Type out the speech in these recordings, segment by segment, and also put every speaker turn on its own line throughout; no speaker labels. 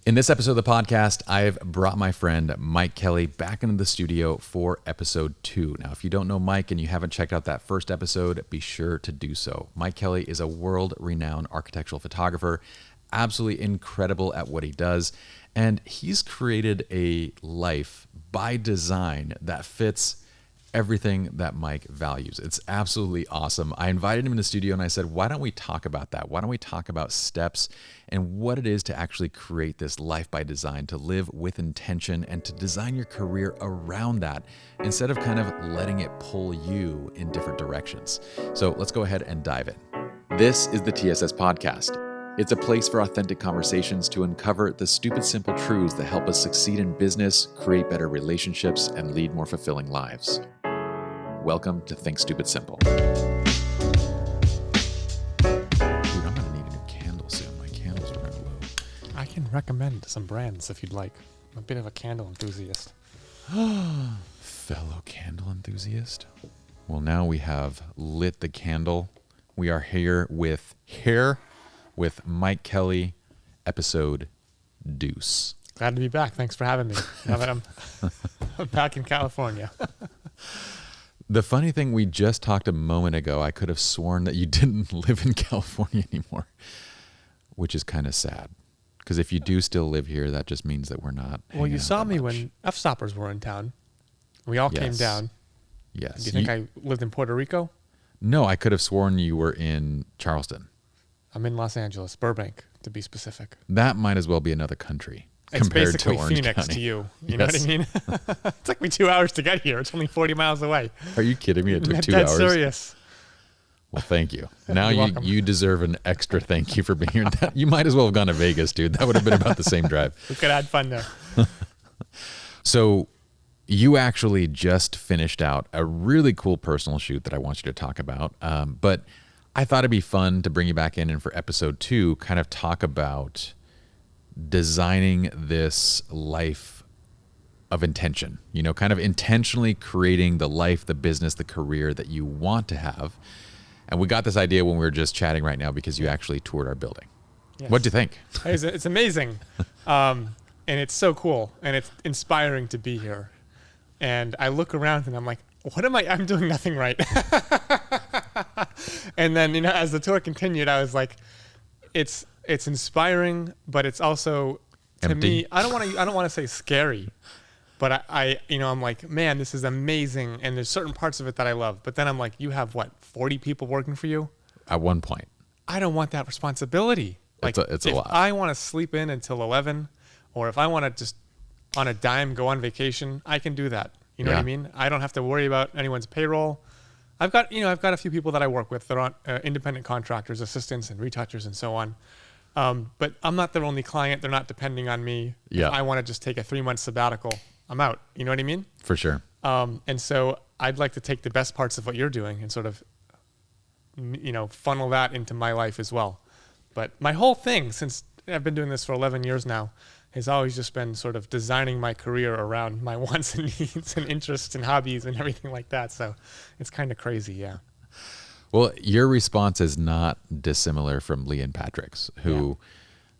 In this episode of the podcast, I've brought my friend Mike Kelley back into the studio for episode 2. Now, if you don't know Mike and you haven't checked out that first episode, be sure to do so. Mike Kelley is a world-renowned architectural photographer, absolutely incredible at what he does, and he's created a life by design that fits everything that Mike values. It's absolutely awesome. I invited him in the studio and I said, why don't we talk about that? Why don't we talk about steps and what it is to actually create this life by design, to live with intention and to design your career around that instead of kind of letting it pull you in different directions. So let's go ahead and dive in. This is the TSS podcast. It's a place for authentic conversations to uncover the stupid, simple truths that help us succeed in business, create better relationships, and lead more fulfilling lives. Welcome to Think Stupid Simple. Dude, I'm gonna need a new candle soon. My candles are running low.
I can recommend some brands if you'd like. I'm a bit of a candle enthusiast.
Fellow candle enthusiast. Well, now we have lit the candle. We are here with Mike Kelley, episode Deuce.
Glad to be back. Thanks for having me. Now that I'm back in California.
The funny thing, we just talked a moment ago, I could have sworn that you didn't live in California anymore, which is kind of sad. Because if you do still live here, that just means that we're not.
Well, you saw me when F-stoppers were in town. We all came down.
Yes.
Do you think I lived in Puerto Rico?
No, I could have sworn you were in Charleston.
I'm in Los Angeles, Burbank, to be specific.
That might as well be another country.
It's
compared
basically
to Orange
Phoenix
County.
to you. You know what I mean? It took me 2 hours to get here. It's only 40 miles away.
Are you kidding me? It took 2
That's
hours.
serious.
Well, thank you. Now
You're welcome.
you deserve an extra thank you for being here. You might as well have gone to Vegas, dude. That would have been about the same drive.
We could have had fun there.
So you actually just finished out a really cool personal shoot that I want you to talk about. But I thought it'd be fun to bring you back in and for episode 2, kind of talk about designing this life of intention, you know, kind of intentionally creating the life, the business, the career that you want to have. And we got this idea when we were just chatting right now because you actually toured our building.
Yes.
What'd you think?
It's amazing. And it's so cool. And it's inspiring to be here. And I look around and I'm like, I'm doing nothing right. And then, you know, as the tour continued, I was like, it's inspiring, but it's also, to
empty.
me, I don't want to say scary, but I'm like, man, this is amazing. And there's certain parts of it that I love. But then I'm like, you have 40 people working for you?
At one point.
I don't want that responsibility. Like,
It's a lot.
If I want to sleep in until 11, or if I want to just on a dime go on vacation, I can do that. You know what I mean? I don't have to worry about anyone's payroll. I've got a few people that I work with that are independent contractors, assistants, and retouchers, and so on. But I'm not their only client. They're not depending on me.
Yeah.
If I want to just take a 3-month sabbatical, I'm out. You know what I mean?
For sure.
And so I'd like to take the best parts of what you're doing and sort of, you know, funnel that into my life as well. But my whole thing, since I've been doing this for 11 years now, has always just been sort of designing my career around my wants and needs and interests and hobbies and everything like that. So it's kind of crazy, yeah.
Well, your response is not dissimilar from Lee and Patrick's, who,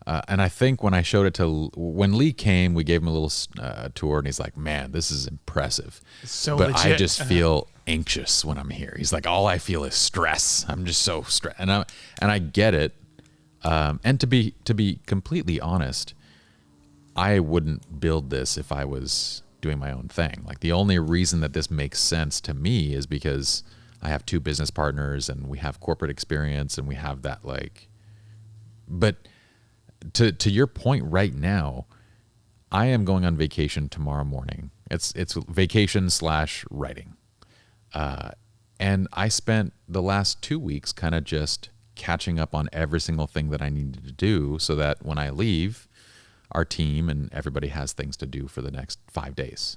and I think when I showed it when Lee came, we gave him a little tour, and he's like, man, this is impressive.
It's so
but
legit.
I just feel anxious when I'm here. He's like, all I feel is stress. I'm just so stressed. And I get it. And to be completely honest, I wouldn't build this if I was doing my own thing. Like, the only reason that this makes sense to me is because I have 2 business partners and we have corporate experience and we have that, like, but to your point right now, I am going on vacation tomorrow morning. It's vacation / writing. And I spent the last 2 weeks kind of just catching up on every single thing that I needed to do so that when I leave, our team and everybody has things to do for the next 5 days.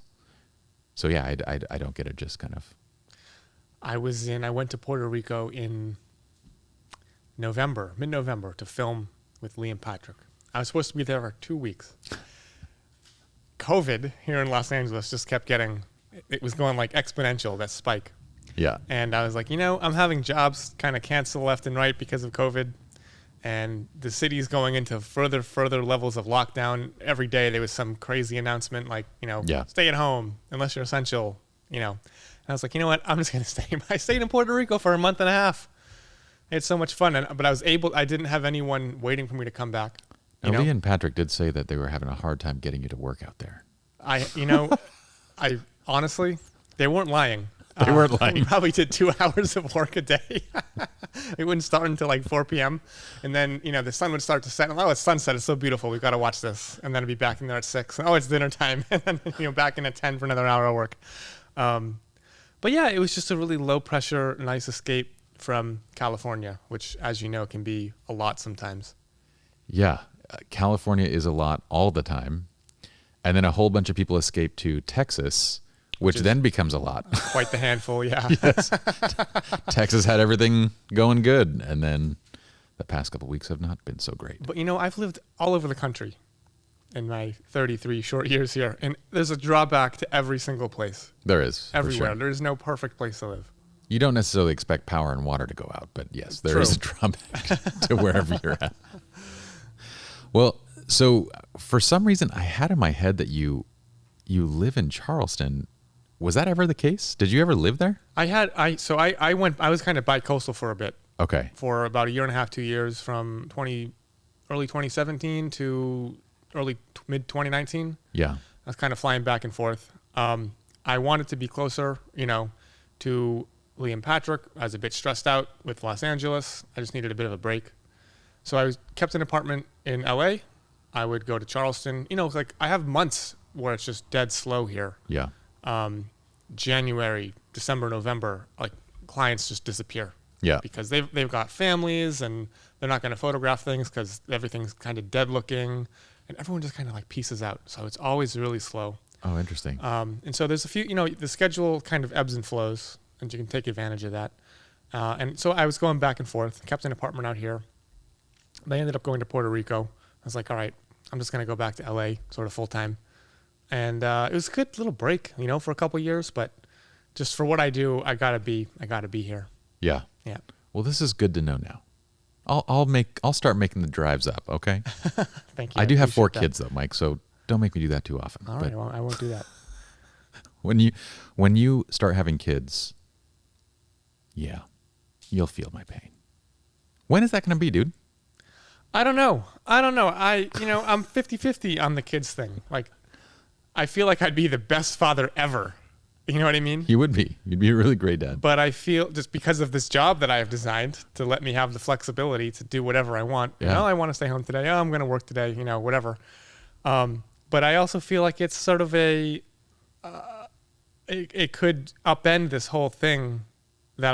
So yeah, I don't get it. Just kind of.
I went to Puerto Rico in mid-November to film with Lee and Patrick. I was supposed to be there for 2 weeks. COVID here in Los Angeles just kept it was going like exponential, that spike.
Yeah.
And I was like, I'm having jobs kind of cancel left and right because of COVID. and the city's going into further levels of lockdown. Every day there was some crazy announcement like, stay at home unless you're essential, And I was like, you know what? I'm just going to stay. I stayed in Puerto Rico for a month and a half. It's so much fun. But I didn't have anyone waiting for me to come back.
Lee and Patrick did say that they were having a hard time getting you to work out there.
I honestly, they weren't lying.
They weren't lying.
We probably did 2 hours of work a day. It wouldn't start until like 4 p.m. And then, the sun would start to set. Oh, it's sunset. It's so beautiful. We've got to watch this. And then I'd be back in there at 6. Oh, it's dinner time. And then, back in at 10 for another hour of work. But yeah, it was just a really low pressure, nice escape from California, which, as you know, can be a lot sometimes.
Yeah. California is a lot all the time. And then a whole bunch of people escape to Texas, which then becomes a lot.
Quite the handful, yeah.
Yes. Texas had everything going good, and then the past couple of weeks have not been so great.
But, I've lived all over the country in my 33 short years here, and there's a drawback to every single place.
There is.
Everywhere.
Sure.
There is no perfect place to live.
You don't necessarily expect power and water to go out, but yes, there is a drawback to wherever you're at. Well, so for some reason, I had in my head that you live in Charleston. Was that ever the case? Did you ever live there?
I was kind of bi-coastal for a bit.
Okay.
For about a year and a half, 2 years, from early 2017 to mid 2019.
Yeah.
I was kind of flying back and forth. I wanted to be closer, to Lee and Patrick. I was a bit stressed out with Los Angeles. I just needed a bit of a break. So I kept an apartment in LA. I would go to Charleston. Like I have months where it's just dead slow here.
Yeah.
January, December, November, like clients just disappear.
Yeah.
Because they've got families and they're not going to photograph things because everything's kind of dead looking, and everyone just kind of like pieces out. So it's always really slow.
Oh, interesting.
And so there's a few, the schedule kind of ebbs and flows, and you can take advantage of that. And so I was going back and forth, kept an apartment out here. They ended up going to Puerto Rico. I was like, all right, I'm just going to go back to LA sort of full time. And it was a good little break, for a couple of years, but just for what I do, I gotta be here.
Yeah.
Yeah.
Well, this is good to know now. I'll start making the drives up. Okay.
Thank you.
I do have 4 kids though, Mike, so don't make me do that too often.
All right. Well, I won't do that.
When you start having kids, yeah, you'll feel my pain. When is that going to be, dude?
I don't know. I'm 50-50 on the kids thing. Like, I feel like I'd be the best father ever. You know what I mean?
You would be. You'd be a really great dad.
But I feel just because of this job that I have designed to let me have the flexibility to do whatever I want.
Yeah.
I want to stay home today. Oh, I'm going to work today. Whatever. But I also feel like it's sort of it could upend this whole thing that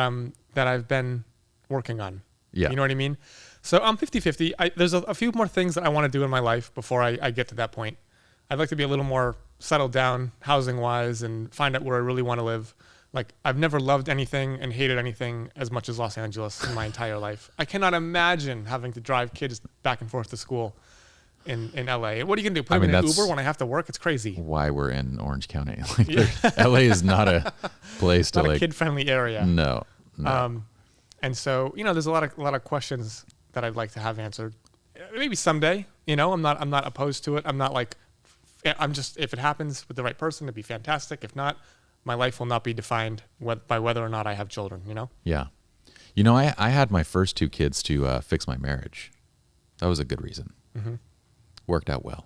I've been working on.
Yeah.
You know what I mean? So I'm 50-50. There's a few more things that I want to do in my life before I get to that point. I'd like to be a little more settled down housing-wise and find out where I really want to live. Like, I've never loved anything and hated anything as much as Los Angeles in my entire life. I cannot imagine having to drive kids back and forth to school in LA. What are you going to do? Put them in an Uber when I have to work? It's crazy.
Why we're in Orange County. LA is not a place to
not a kid-friendly area.
No.
And so, there's a lot of questions that I'd like to have answered. Maybe someday, I'm not opposed to it. I'm not like, if it happens with the right person, it'd be fantastic. If not, my life will not be defined by whether or not I have children,
Yeah. I had my first 2 kids to fix my marriage. That was a good reason.
Mm-hmm.
Worked out well.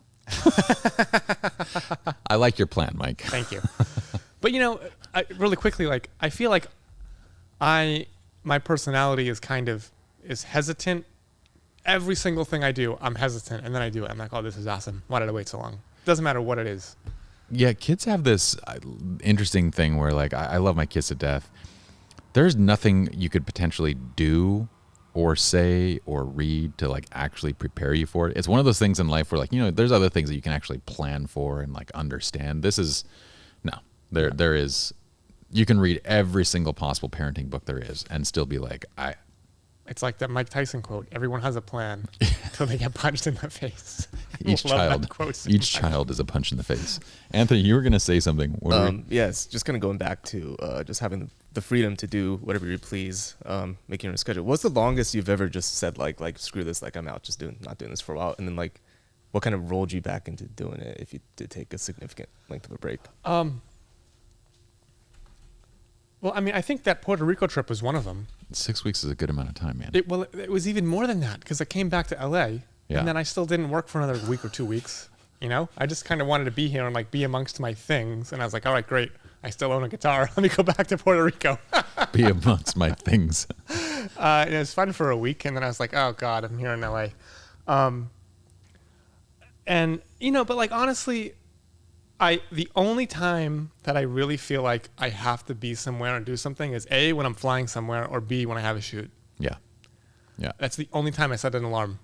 I like your plan, Mike.
Thank you. But, really quickly, like, I feel like my personality is hesitant. Every single thing I do, I'm hesitant, and then I do it. I'm like, oh, this is awesome. Why did I wait so long? Doesn't matter what it is.
Yeah, kids have this interesting thing where, like, I love my kids to death. There's nothing you could potentially do or say or read to, like, actually prepare you for it. It's one of those things in life where, like, there's other things that you can actually plan for and, like, understand. This is, no, there is, you can read every single possible parenting book there is and still be like,
It's like that Mike Tyson quote: "Everyone has a plan until they get punched in the face."
Each child is a punch in the face. Anthony, you were going to say something.
Yes, just kind of going back to just having the freedom to do whatever you please, making your own schedule. What's the longest you've ever just said like screw this, like I'm out, just not doing this for a while, and then like what kind of rolled you back into doing it if you did take a significant length of a break?
Well, I mean, I think that Puerto Rico trip was one of them.
6 weeks is a good amount of time, man.
It was even more than that because I came back to LA and then I still didn't work for another week or 2 weeks. You know, I just kind of wanted to be here and like be amongst my things. And I was like, all right, great. I still own a guitar. Let me go back to Puerto Rico.
Be amongst my things.
It was fun for a week. And then I was like, oh God, I'm here in LA. And, you know, but like, honestly, the only time that I really feel like I have to be somewhere and do something is A, when I'm flying somewhere, or B, when I have a shoot.
Yeah. Yeah.
That's the only time I set an alarm.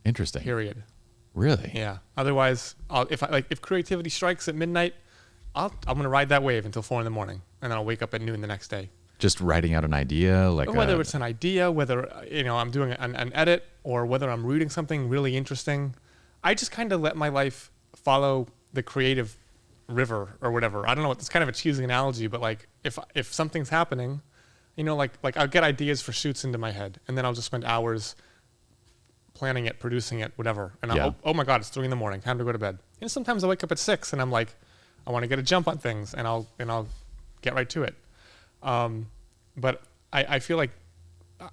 Interesting.
Period.
Really?
Yeah. Otherwise, if creativity strikes at midnight, I'm going to ride that wave until 4 a.m, and then I'll wake up at noon the next day.
Just writing out an idea, like
whether it's an idea, whether I'm doing an edit, or whether I'm reading something really interesting. I just kind of let my life follow the creative river or whatever. I don't know. It's kind of a cheesy analogy, but like if something's happening, you know, like I'll get ideas for shoots into my head, and then I'll just spend hours planning it, producing it, whatever. And oh my God, it's 3 a.m, time to go to bed. And sometimes I wake up at 6 and I'm like, I want to get a jump on things, and I'll get right to it. But I feel like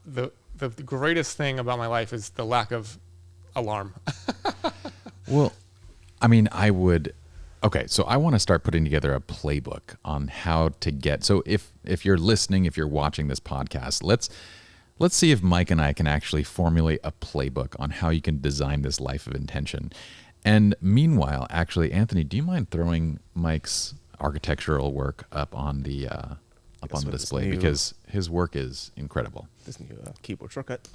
the greatest thing about my life is the lack of alarm.
Well, I mean, okay, so I want to start putting together a playbook on how to get. So if you're listening, if you're watching this podcast, let's see if Mike and I can actually formulate a playbook on how you can design this life of intention. And meanwhile, actually, Anthony, do you mind throwing Mike's architectural work up on the display, because his work is incredible.
This new keyboard shortcut.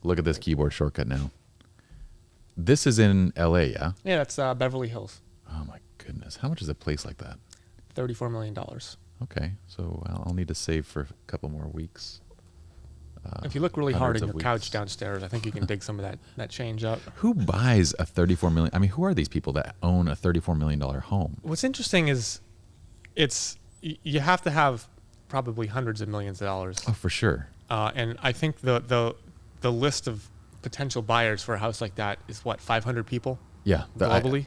Look at this keyboard shortcut now. This is in LA, yeah?
Yeah, that's Beverly Hills.
Oh my goodness. How much is a place like that?
$34 million.
Okay, so I'll need to save for a couple more weeks.
If you look really hard in your
weeks.
couch downstairs, I think you can dig some of that change up.
Who buys a $34 million? I mean, who are these people that own a $34 million home?
What's interesting is you have to have probably hundreds of millions of dollars.
Oh, for sure.
And I think the list of potential buyers for a house like that is 500 people?
Yeah.
Globally?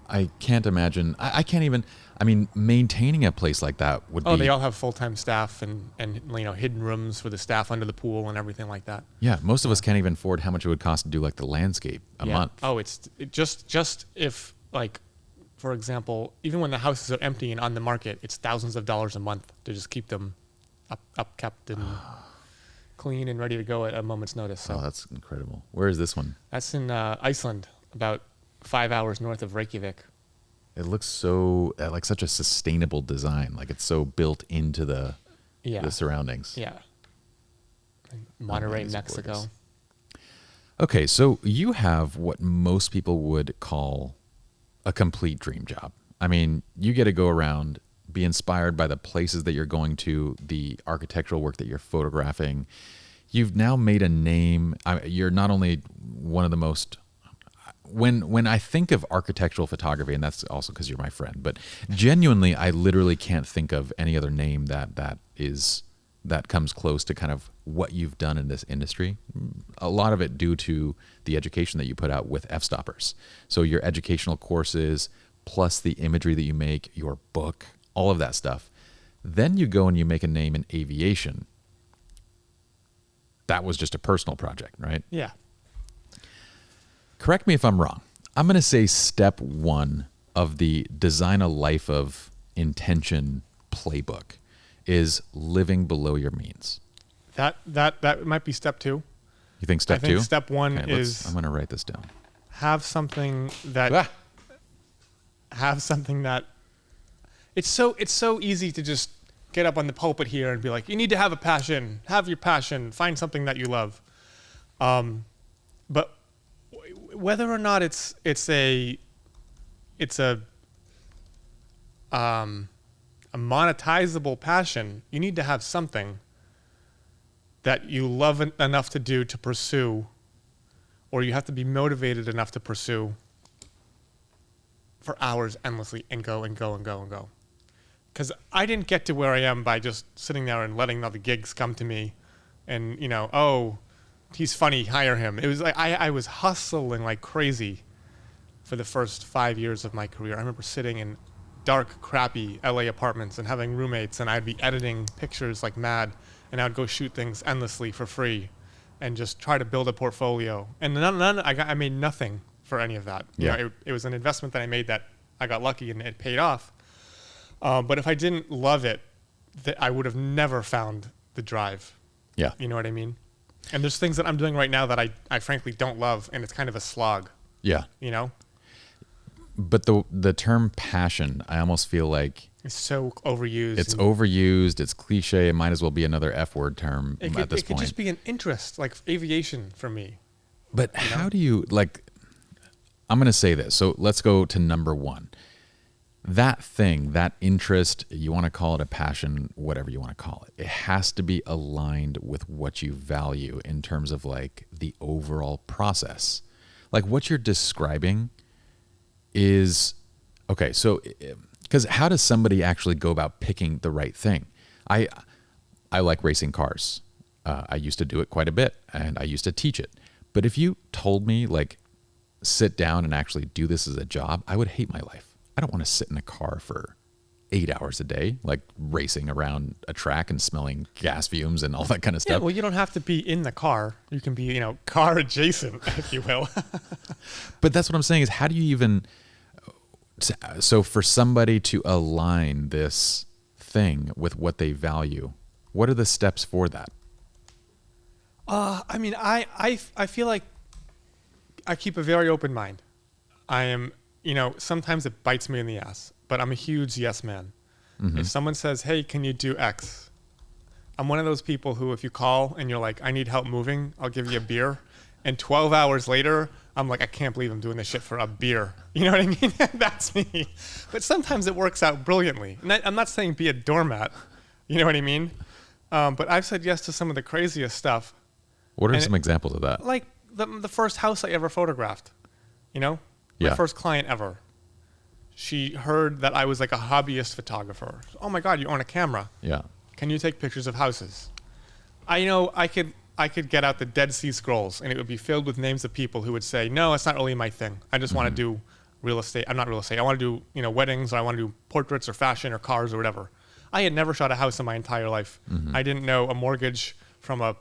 I can't imagine. I can't even. I mean, maintaining a place like that would be.
Oh, they all have full-time staff and hidden rooms for the staff under the pool and everything like that.
Yeah, most of us can't even afford how much it would cost to do like the landscape a month.
Oh, it just if like, for example, even when the houses are empty and on the market, it's thousands of dollars a month to just keep them up kept and clean and ready to go at a moment's notice. So.
Oh, that's incredible. Where is this one?
That's in Iceland, about 5 hours north of Reykjavik.
It looks so like such a sustainable design. Like it's so built into the surroundings.
Yeah. Monterey, Mexico.
Gorgeous. Okay, so you have what most people would call a complete dream job. I mean, you get to go around, be inspired by the places that you're going to, the architectural work that you're photographing. You've now made a name. You're not only one of the most. When I think of architectural photography, and that's also because you're my friend, but genuinely, I literally can't think of any other name that comes close to kind of what you've done in this industry. A lot of it due to the education that you put out with F-stoppers. So your educational courses, plus the imagery that you make, your book, all of that stuff. Then you go and you make a name in aviation. That was just a personal project, right?
Yeah.
Correct me if I'm wrong. I'm going to say step one of the design a life of intention playbook is living below your means.
That might be step two.
You think step two?
I think step one is
I'm going to write this down.
Have something that it's so easy to just get up on the pulpit here and be like, you need to have a passion, have your passion, find something that you love. But whether or not it's a monetizable passion, you need to have something that you love enough to do to pursue, or you have to be motivated enough to pursue for hours endlessly and go and go and go and go. Because I didn't get to where I am by just sitting there and letting all the gigs come to me and, you know, oh, he's funny, hire him. It was like I was hustling like crazy for the first 5 years of my career. I remember sitting in dark, crappy LA apartments and having roommates, and I'd be editing pictures like mad, and I'd go shoot things endlessly for free and just try to build a portfolio. And I made nothing for any of that.
Yeah.
You know, it was an investment that I made that I got lucky and it paid off. But if I didn't love it, I would have never found the drive.
Yeah.
You know what I mean? And there's things that I'm doing right now that I frankly don't love, and it's kind of a slog.
Yeah.
You know?
But the term passion, I almost feel like
It's so overused.
it's overused. It's cliche. It might as well be another F word term
It
at this
could
point.
just be an interest, like aviation for me.
But how do you, like, I'm going to say this. So let's go to number one. That thing, that interest, you want to call it a passion, whatever you want to call it, it has to be aligned with what you value in terms of like the overall process. Like what you're describing is, okay, so, because how does somebody actually go about picking the right thing? I like racing cars. I used to do it quite a bit, and I used to teach it. But if you told me, like, sit down and actually do this as a job, I would hate my life. I don't want to sit in a car for 8 hours a day, like racing around a track and smelling gas fumes and all that kind of
Yeah,
stuff.
well, you don't have to be in the car. You can be, you know, car adjacent, if you will.
But that's what I'm saying is how do you even, so for somebody to align this thing with what they value, what are the steps for that?
I mean, I feel like I keep a very open mind. I am, you know, sometimes it bites me in the ass, but I'm a huge yes man.
Mm-hmm.
If someone says, hey, can you do X? I'm one of those people who, if you call and you're like, I need help moving, I'll give you a beer. And 12 hours later, I'm like, I can't believe I'm doing this shit for a beer. You know what I mean? That's me. But sometimes it works out brilliantly. And I'm not saying be a doormat. You know what I mean? But I've said yes to some of the craziest stuff.
What are
And
some examples of that?
Like the first house I ever photographed, you know? My
Yeah.
first client ever. She heard that I was like a hobbyist photographer. Oh my God, you own a camera.
Yeah.
Can you take pictures of houses? I know I could get out the Dead Sea Scrolls and it would be filled with names of people who would say, no, it's not really my thing. I just want to do real estate. I'm not real estate. I want to do, you know, weddings, or I want to do portraits or fashion or cars or whatever. I had never shot a house in my entire life. I didn't know a mortgage from a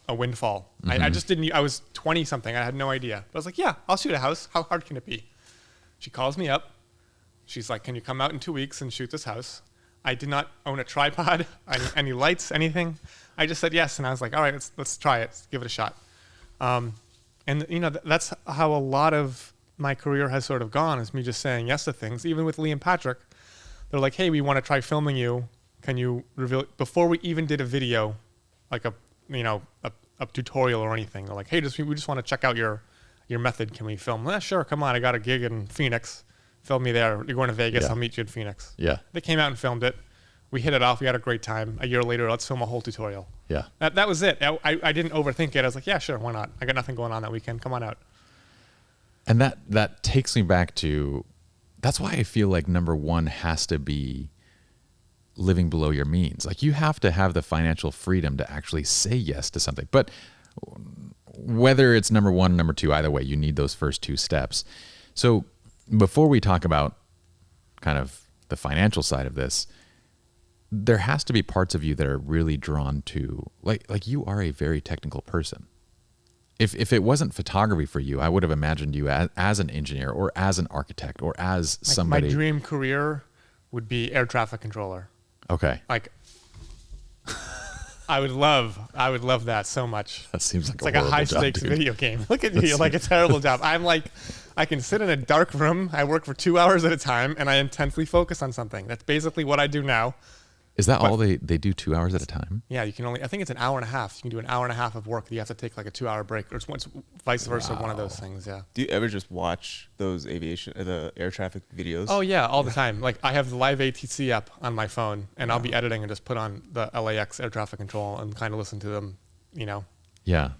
windfall. I just didn't. I was 20 something. I had no idea. But I was like, yeah, I'll shoot a house. How hard can it be? She calls me up. She's like, can you come out in 2 weeks and shoot this house? I did not own a tripod, any lights, anything. I just said yes, and I was like, all right, let's try it. Let's give it a shot. And you know, that's how a lot of my career has sort of gone, is me just saying yes to things. Even with Lee and Patrick, they're like, hey, we want to try filming you. Can you reveal, before we even did a video, like a tutorial or anything? They're like, hey, we just want to check out your method. Can we film? Sure, come on. I got a gig in Phoenix. Film me there. You're going to Vegas.
Yeah.
I'll meet you in Phoenix.
Yeah.
They came out and filmed it. We hit it off. We had a great time. A year later, let's film a whole tutorial.
Yeah.
That was it. I didn't overthink it. I was like, yeah, sure, why not? I got nothing going on that weekend. Come on out.
And that takes me back to, that's why I feel like number one has to be living below your means. Like you have to have the financial freedom to actually say yes to something. But whether it's number one, number two, either way, you need those first two steps. So before we talk about kind of the financial side of this, there has to be parts of you that are really drawn to, like you are a very technical person. If it wasn't photography for you, I would have imagined you as an engineer or as an architect or as somebody.
My dream career would be air traffic controller.
Okay.
Like, I would love that so much.
That seems like
It's like a high stakes video game. Look at you, like a terrible job. I'm like, I can sit in a dark room. I work for 2 hours at a time, and I intensely focus on something. That's basically what I do now.
Is that
But-
all they do 2 hours at a time?
Yeah, you can only, I think it's an hour and a half. You can do an hour and a half of work. You have to take like a 2-hour break, or it's vice versa, one of those things. Yeah.
Do you ever just watch those the air traffic videos?
Oh yeah, all the time. Like I have the live ATC app on my phone, and I'll be editing and just put on the LAX air traffic control and kind of listen to them, you know.
Yeah.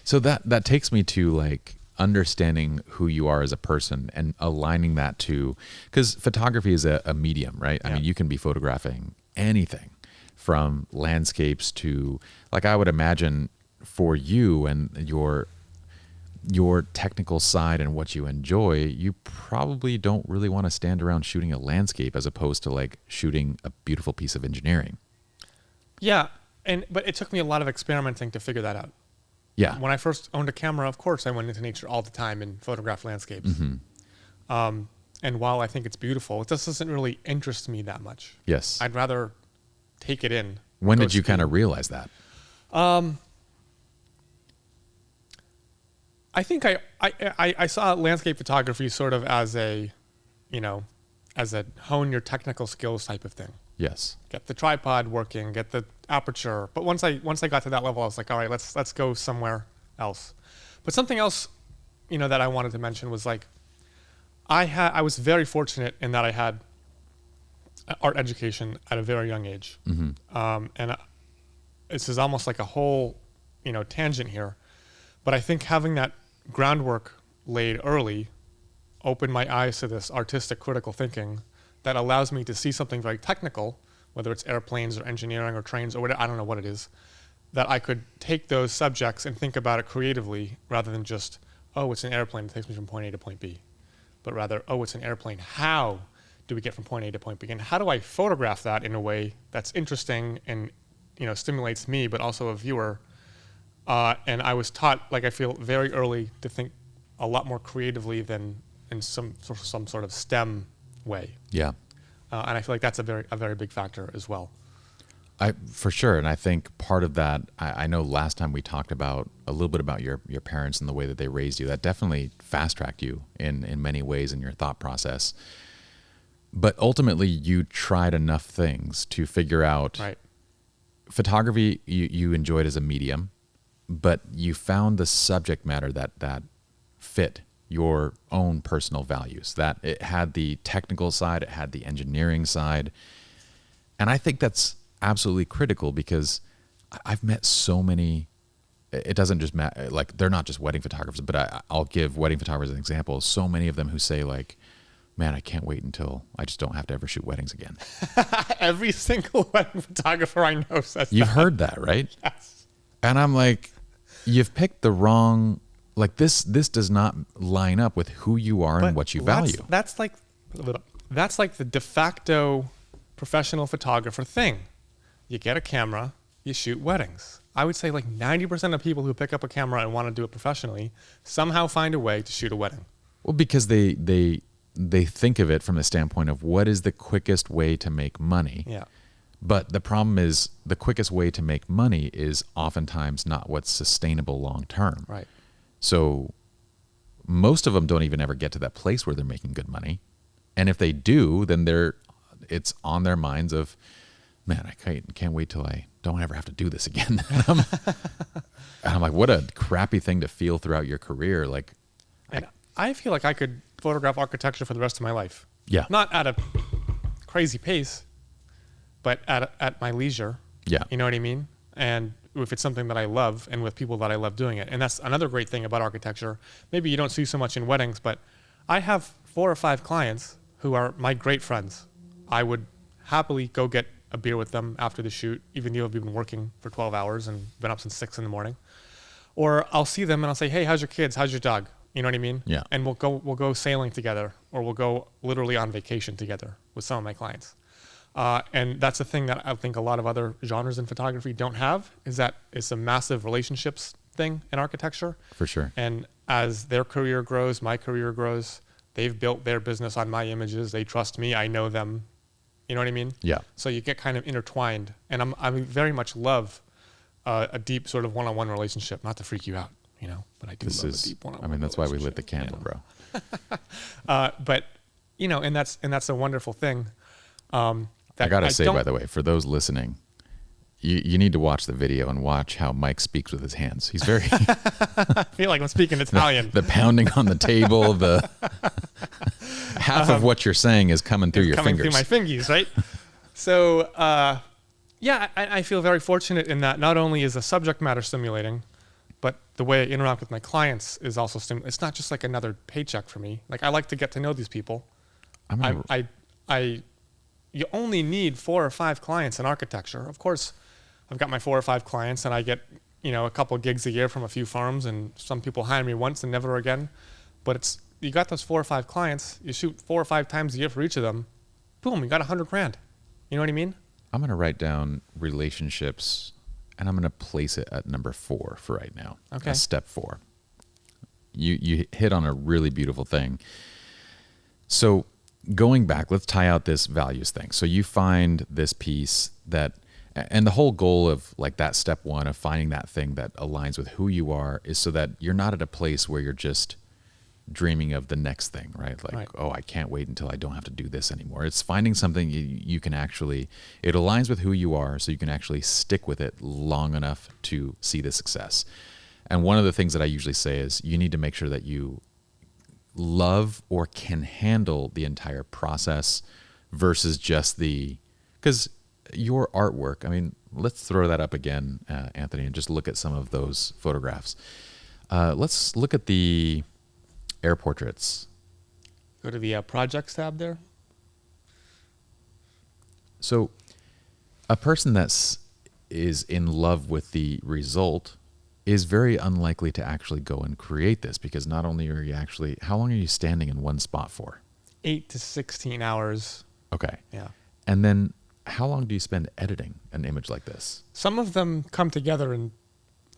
So that takes me to like understanding who you are as a person and aligning that to, because photography is a medium, right? I
Yeah.
mean, you can be photographing anything from landscapes to, like, I would imagine for you and your technical side and what you enjoy, you probably don't really want to stand around shooting a landscape as opposed to like shooting a beautiful piece of engineering.
Yeah, but it took me a lot of experimenting to figure that out.
Yeah.
When I first owned a camera, of course, I went into nature all the time and photographed landscapes. And while I think it's beautiful, it just doesn't really interest me that much.
Yes.
I'd rather take it in.
When
go
did you kind of
skiing.
realize that?
I think I saw landscape photography sort of as a, you know, as a hone your technical skills type of thing.
Yes.
Get the tripod working, get the aperture. But once I got to that level, I was like, all right, let's go somewhere else. But something else, you know, that I wanted to mention was like, I was very fortunate in that I had art education at a very young age. This is almost like a whole, you know, tangent here. But I think having that groundwork laid early opened my eyes to this artistic critical thinking that allows me to see something very technical, whether it's airplanes or engineering or trains or whatever, I don't know what it is, that I could take those subjects and think about it creatively rather than just, oh, it's an airplane that takes me from point A to point B. But rather, oh, it's an airplane. How do we get from point A to point B? And how do I photograph that in a way that's interesting and, you know, stimulates me, but also a viewer? And I was taught, like I feel, very early to think a lot more creatively than in some sort of STEM way.
Yeah.
And I feel like that's a very big factor as well.
For sure. And I think part of that, I know last time we talked about a little bit about your parents and the way that they raised you. That definitely fast-tracked you in many ways in your thought process. But ultimately, you tried enough things to figure out
Right.
photography you enjoyed as a medium, but you found the subject matter that fit your own personal values, that it had the technical side, it had the engineering side. And I think that's absolutely critical because I've met so many, it doesn't just matter, like they're not just wedding photographers, but I'll give wedding photographers as an example. So many of them who say like, man, I can't wait until I just don't have to ever shoot weddings again.
Every single wedding photographer I know says
You've
that.
heard that, right?
Yes.
And I'm like, you've picked the wrong, like this does not line up with who you are and what you value.
That's like the de facto professional photographer thing. You get a camera, you shoot weddings. I would say like 90% of people who pick up a camera and want to do it professionally somehow find a way to shoot a wedding.
Well, because they think of it from the standpoint of what is the quickest way to make money.
Yeah.
But the problem is the quickest way to make money is oftentimes not what's sustainable long term.
Right.
So most of them don't even ever get to that place where they're making good money. And if they do, then it's on their minds of, man, I can't wait till I don't ever have to do this again. And I'm like, what a crappy thing to feel throughout your career. Like,
And I feel like I could photograph architecture for the rest of my life.
yeah,
Not at a crazy pace, but at my leisure.
yeah,
You know what I mean? And if it's something that I love and with people that I love doing it. And that's another great thing about architecture. Maybe you don't see so much in weddings, but I have 4 or 5 clients who are my great friends. I would happily go get a beer with them after the shoot, even though we've been working for 12 hours and been up since 6 in the morning. Or I'll see them and I'll say, hey, how's your kids? How's your dog? You know what I mean?
Yeah.
And we'll go sailing together, or we'll go literally on vacation together with some of my clients. And that's the thing that I think a lot of other genres in photography don't have, is that it's a massive relationships thing in architecture.
for sure.
And as their career grows, my career grows, they've built their business on my images. They trust me. I know them. You know what I mean?
Yeah.
So you get kind of intertwined. And I very much love a deep sort of one-on-one relationship, not to freak you out, you know, but I do love a deep one-on-one.
I mean, that's why we lit the
relationship,
candle,
you know?
bro.
But, you know, and that's a wonderful thing.
I gotta say, by the way, for those listening, you need to watch the video and watch how Mike speaks with his hands. He's very.
I feel like I'm speaking Italian.
The pounding on the table, the half of what you're saying is coming through your fingers.
Coming through my fingies, right? So, yeah, I feel very fortunate in that not only is the subject matter stimulating, but the way I interact with my clients is also stimulating. It's not just like another paycheck for me. Like, I like to get to know these people. You only need 4 or 5 clients in architecture. Of course, I've got my 4 or 5 clients, and I get, a couple of gigs a year from a few firms, and some people hire me once and never again. But you got those 4 or 5 clients, you shoot 4 or 5 times a year for each of them, boom, you got $100,000. You know what I mean?
I'm going to write down relationships, and I'm going to place it at number 4 for right now.
Okay.
That's step 4. You hit on a really beautiful thing. So going back, let's tie out this values thing. So you find this piece and the whole goal of like that step 1 of finding that thing that aligns with who you are is so that you're not at a place where you're just dreaming of the next thing, right? Like, right. Oh, I can't wait until I don't have to do this anymore. It's finding something you can actually, it aligns with who you are so you can actually stick with it long enough to see the success. And one of the things that I usually say is you need to make sure that you love or can handle the entire process versus just because your artwork, I mean, let's throw that up again, Anthony, and just look at some of those photographs. Let's look at the Airportraits.
Go to the projects tab there.
So a person that is in love with the result is very unlikely to actually go and create this, because not only are you actually, how long are you standing in one spot for?
8 to 16 hours.
Okay.
Yeah.
And then how long do you spend editing an image like this?
Some of them come together in,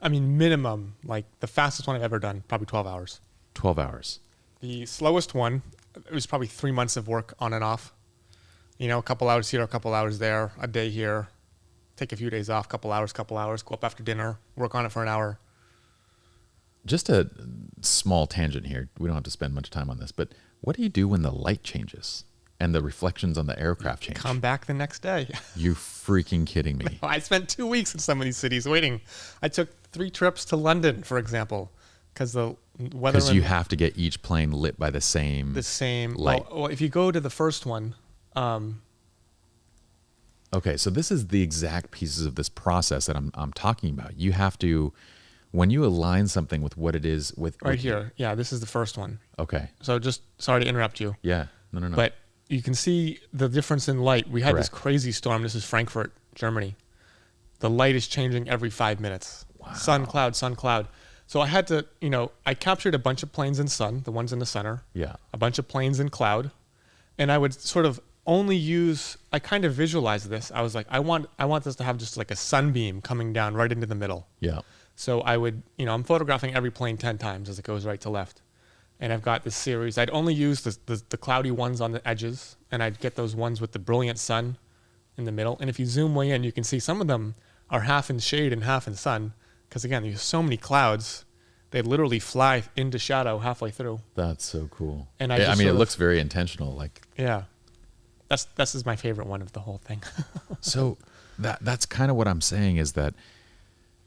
minimum, like the fastest one I've ever done, probably 12 hours.
12 hours.
The slowest one, it was probably 3 months of work on and off. A couple hours here, a couple hours there, a day here, take a few days off, couple hours, go up after dinner, work on it for an hour.
Just a small tangent here. We don't have to spend much time on this, but what do you do when the light changes and the reflections on the aircraft change?
Come back the next day.
You freaking kidding me.
No, I spent 2 weeks in some of these cities waiting. I took 3 trips to London, for example, because the weather.
Because you have to get each plane lit by the same light.
Well, if you go to the first one.
Okay, so this is the exact pieces of this process that I'm talking about. You have to, when you align something with what it is with
here. Yeah, this is the first one.
Okay.
So just sorry to interrupt you.
Yeah. No.
But you can see the difference in light. We had this crazy storm. This is Frankfurt, Germany. The light is changing every 5 minutes. Wow. Sun, cloud, sun, cloud. So I had to, I captured a bunch of planes in sun, the ones in the center.
Yeah.
A bunch of planes in cloud. And I would sort of I kind of visualized this. I was like, I want this to have just like a sunbeam coming down right into the middle.
Yeah.
So I would, I'm photographing every plane 10 times as it goes right to left. And I've got this series. I'd only use the cloudy ones on the edges, and I'd get those ones with the brilliant sun in the middle. And if you zoom way in, you can see some of them are half in shade and half in sun. Because again, there's so many clouds, they literally fly into shadow halfway through.
That's so cool.
And
it looks very intentional. Like,
yeah, this is my favorite one of the whole thing.
So that's kind of what I'm saying, is that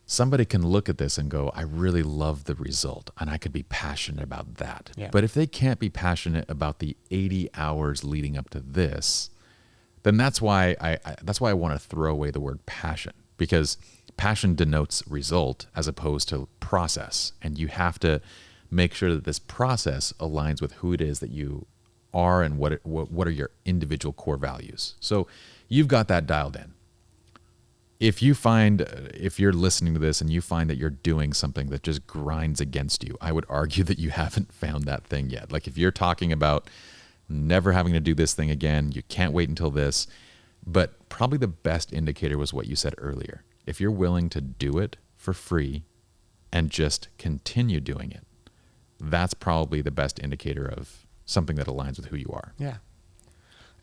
somebody can look at this and go, I really love the result, and I could be passionate about that.
Yeah.
But if they can't be passionate about the 80 hours leading up to this, then that's why I want to throw away the word passion, because passion denotes result as opposed to process. And you have to make sure that this process aligns with who it is that you are and what are your individual core values. So you've got that dialed in. If you're listening to this and you find that you're doing something that just grinds against you, I would argue that you haven't found that thing yet. Like if you're talking about never having to do this thing again, you can't wait until this, but probably the best indicator was what you said earlier. If you're willing to do it for free and just continue doing it, that's probably the best indicator of something that aligns with who you are.
Yeah.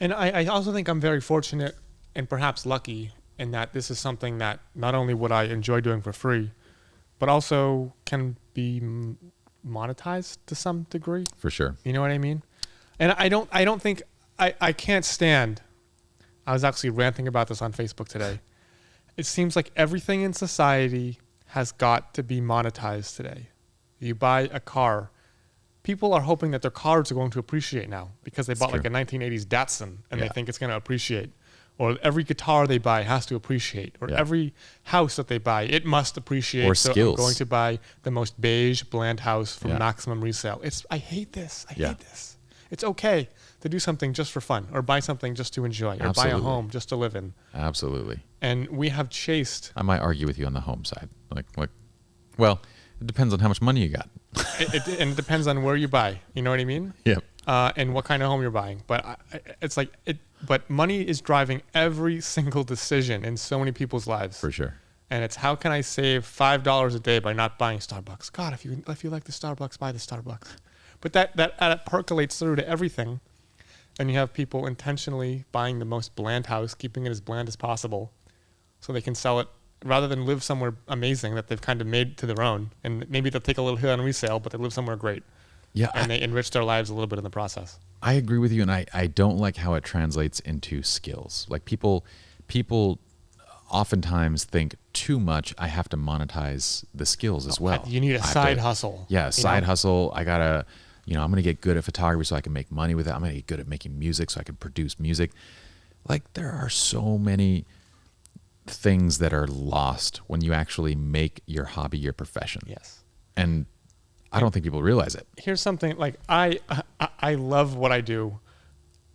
And I also think I'm very fortunate and perhaps lucky in that this is something that not only would I enjoy doing for free, but also can be monetized to some degree.
For sure.
You know what I mean? And I don't think I can't stand I was actually ranting about this on Facebook today. It seems like everything in society has got to be monetized today. You buy a car. People are hoping that their cars are going to appreciate now because they bought like a 1980s Datsun and they think it's going to appreciate. Or every guitar they buy has to appreciate. Or every house that they buy, it must appreciate.
Or
so
skills.
I'm going to buy the most beige, bland house from maximum resale. I hate this. I hate this. It's okay to do something just for fun or buy something just to enjoy or buy a home just to live in.
Absolutely.
And we have chased.
I might argue with you on the home side. Well, it depends on how much money you got.
And it depends on where you buy. You know what I mean?
Yep.
And what kind of home you're buying. But but money is driving every single decision in so many people's lives.
For sure.
And it's how can I save $5 a day by not buying Starbucks? God, if you like the Starbucks, buy the Starbucks. But that percolates through to everything. And you have people intentionally buying the most bland house, keeping it as bland as possible, so they can sell it rather than live somewhere amazing that they've kind of made to their own. And maybe they'll take a little hit on resale, but they live somewhere great.
Yeah.
And they enrich their lives a little bit in the process.
I agree with you, and I don't like how it translates into skills. Like people oftentimes think too much. I have to monetize the skills as well.
You need a side hustle.
Yeah, side hustle. I gotta, I'm gonna get good at photography so I can make money with it. I'm gonna get good at making music so I can produce music. Like there are so many things that are lost when you actually make your hobby your profession.
Yes.
And I don't think people realize it.
Here's something like I love what I do,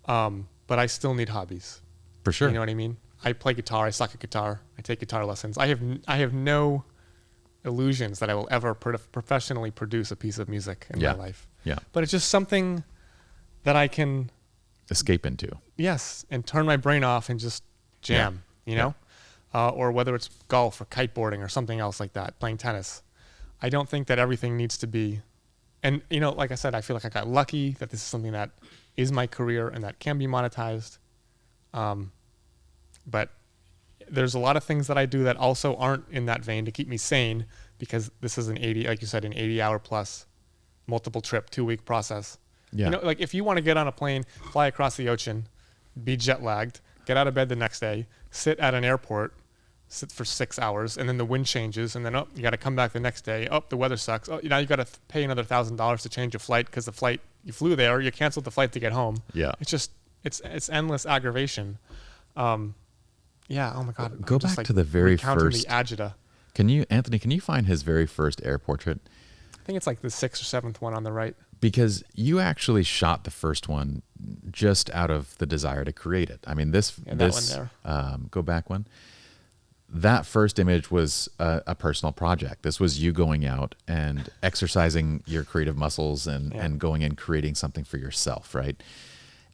but I still need hobbies.
For sure.
You know what I mean? I play guitar. I suck at guitar. I take guitar lessons. I have no illusions that I will ever professionally produce a piece of music in my life.
Yeah.
But it's just something that I can
escape into.
Yes, and turn my brain off and just jam. You know, or whether it's golf or kiteboarding or something else like that, playing tennis. I don't think that everything needs to be, and like I said, I feel like I got lucky that this is something that is my career and that can be monetized. But there's a lot of things that I do that also aren't in that vein to keep me sane, because this is like you said, an 80-hour plus, multiple trip, 2-week process.
Yeah.
Like if you want to get on a plane, fly across the ocean, be jet lagged, get out of bed the next day, sit at an airport, sit for 6 hours, and then the wind changes, and then you got to come back the next day. The weather sucks. Now you got to pay another $1,000 to change your flight because the flight you flew there, you canceled the flight to get home.
Yeah,
it's just it's endless aggravation. Yeah. Oh my God.
Go back to the very first.
The agita.
Anthony? Can you find his very first air portrait?
I think it's like the 6th or 7th one on the right.
Because you actually shot the first one just out of the desire to create it. I mean, this
one there.
Go back one. That first image was a personal project. This was you going out and exercising your creative muscles and going and creating something for yourself, right?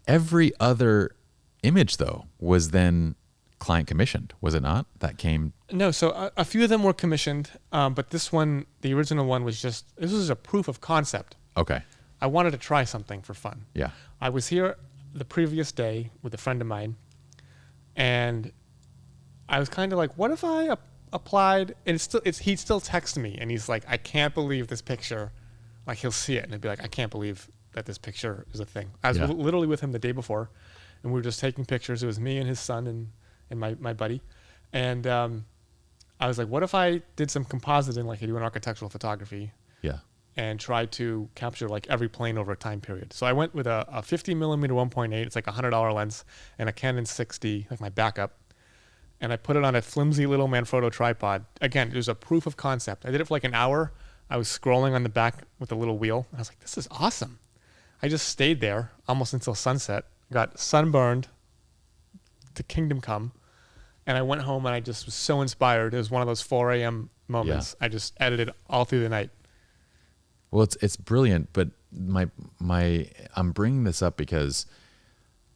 Every other image, though, was then client commissioned, was it not? That came...
No, so a few of them were commissioned, but this one, the original one, this was a proof of concept.
Okay.
I wanted to try something for fun.
Yeah.
I was here the previous day with a friend of mine, and I was kind of like, what if I applied, and he'd still text me, and he's like, I can't believe this picture. Like, he'll see it, and he'd be like, I can't believe that this picture is a thing. I was literally with him the day before, and we were just taking pictures. It was me and his son and my buddy. And I was like, what if I did some compositing like I do in architectural photography?
Yeah.
And try to capture like every plane over a time period. So I went with a 50 millimeter 1.8. It's like $100 lens and a Canon 6D, like my backup. And I put it on a flimsy little Manfrotto tripod. Again, it was a proof of concept. I did it for like an hour. I was scrolling on the back with a little wheel. I was like, this is awesome. I just stayed there almost until sunset, got sunburned to kingdom come. And I went home and I just was so inspired. It was one of those 4 a.m. moments. Yeah. I just edited all through the night.
Well, it's brilliant, but I'm bringing this up because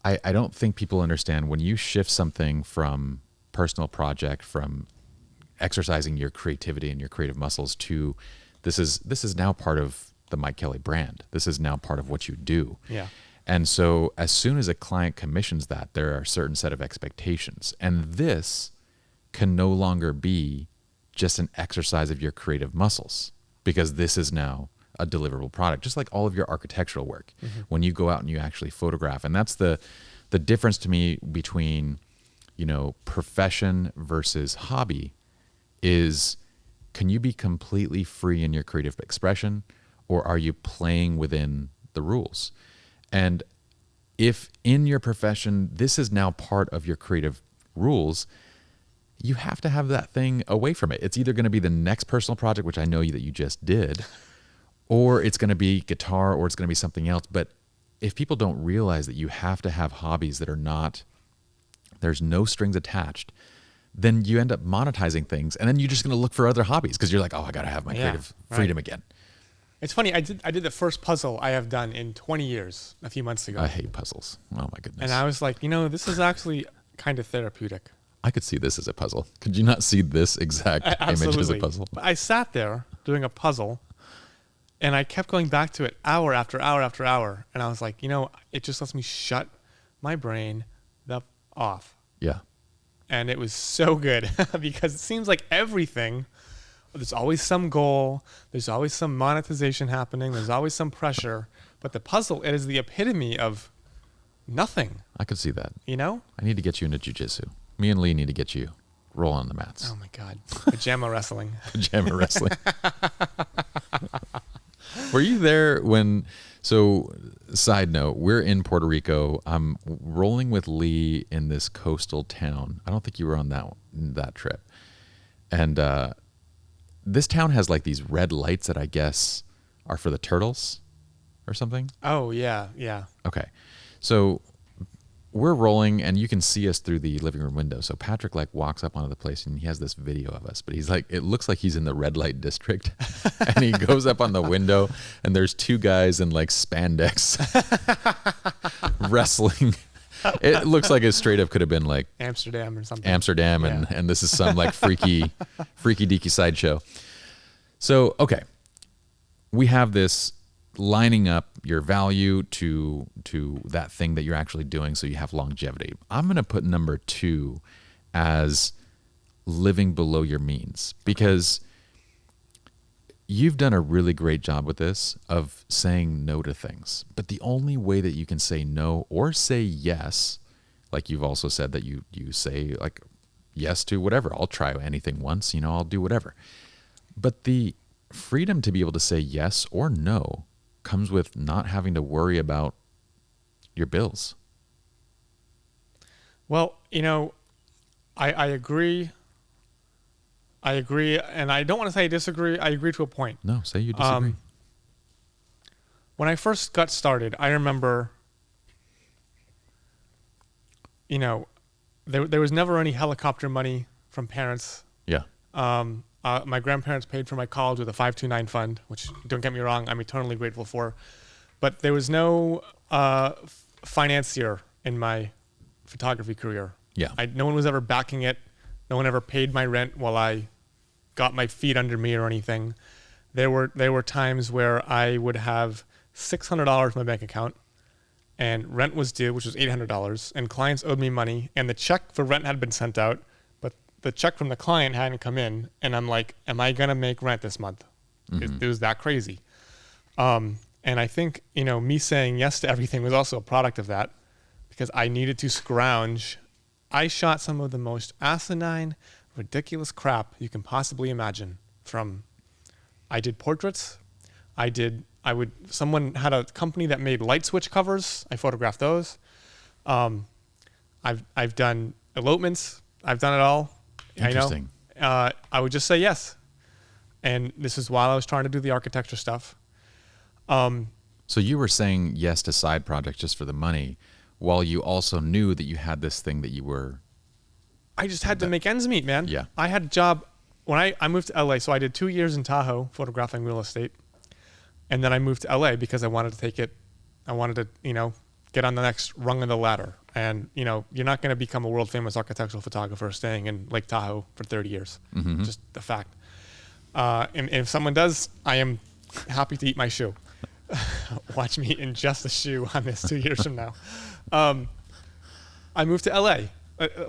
I don't think people understand when you shift something from personal project, from exercising your creativity and your creative muscles to this is now part of the Mike Kelley brand. This is now part of what you do.
Yeah.
And so as soon as a client commissions that, there are a certain set of expectations. And this can no longer be just an exercise of your creative muscles, because this is now a deliverable product, just like all of your architectural work. Mm-hmm. When you go out and you actually photograph. And that's the difference to me between profession versus hobby is, can you be completely free in your creative expression, or are you playing within the rules? And if in your profession, this is now part of your creative rules, you have to have that thing away from it. It's either going to be the next personal project, which I know that you just did, or it's going to be guitar, or it's going to be something else. But if people don't realize that you have to have hobbies that are not, there's no strings attached, then you end up monetizing things, and then you're just going to look for other hobbies because you're like, oh, I got to have my creative freedom again.
It's funny. I did the first puzzle I have done in 20 years a few months ago.
I hate puzzles. Oh my goodness.
And I was like, this is actually kind of therapeutic.
I could see this as a puzzle. Could you not see this exact image as a puzzle?
But I sat there doing a puzzle, and I kept going back to it hour after hour after hour. And I was like, it just lets me shut my brain off.
Yeah.
And it was so good because it seems like everything, there's always some goal, there's always some monetization happening, there's always some pressure. But the puzzle, it is the epitome of nothing.
I could see that.
I
need to get you into jiu-jitsu. Me and Lee need to get you roll on the mats.
Oh my God. Pajama wrestling.
Pajama wrestling. Were you there when, so side note, we're in Puerto Rico. I'm rolling with Lee in this coastal town. I don't think you were on that trip. And this town has like these red lights that I guess are for the turtles or something.
Oh, yeah, yeah.
Okay. So we're rolling and you can see us through the living room window. So Patrick like walks up onto the place and he has this video of us, but he's like, it looks like he's in the red light district. And he goes up on the window and there's two guys in like spandex wrestling. It looks like it straight up could have been like
Amsterdam or something.
Amsterdam, and this is some like freaky deaky sideshow. So, okay. We have this lining up your value to that thing that you're actually doing so you have longevity. I'm going to put number 2 as living below your means, because you've done a really great job with this of saying no to things. But the only way that you can say no or say yes, like you've also said that you say like yes to whatever. I'll try anything once, I'll do whatever. But the freedom to be able to say yes or no comes with not having to worry about your bills.
Well, I agree. I agree, and I don't want to say I disagree. I agree to a point.
No, say you disagree.
When I first got started, I remember, there was never any helicopter money from parents.
Yeah.
My grandparents paid for my college with a 529 fund, which, don't get me wrong, I'm eternally grateful for. But there was no financier in my photography career.
Yeah.
No one was ever backing it. No one ever paid my rent while I got my feet under me or anything. There were times where I would have $600 in my bank account, and rent was due, which was $800, and clients owed me money, and the check for rent had been sent out, but the check from the client hadn't come in, and I'm like, am I gonna make rent this month? Mm-hmm. It was that crazy. And I think, me saying yes to everything was also a product of that, because I needed to scrounge. I shot some of the most asinine, ridiculous crap you can possibly imagine. I did portraits. Someone had a company that made light switch covers. I photographed those. I've done elopements. I've done it all.
Interesting.
I would just say yes. And this is while I was trying to do the architecture stuff.
So you were saying yes to side projects just for the money, while you also knew that you had this thing that you were...
I just had to make ends meet, man.
Yeah.
I had a job when I moved to LA. So I did 2 years in Tahoe photographing real estate. And then I moved to LA because I wanted to take it. I wanted to, get on the next rung of the ladder. And, you're not going to become a world famous architectural photographer staying in Lake Tahoe for 30 years. Mm-hmm. Just the fact. And if someone does, I am happy to eat my shoe. Watch me ingest a shoe on this 2 years from now. I moved to LA.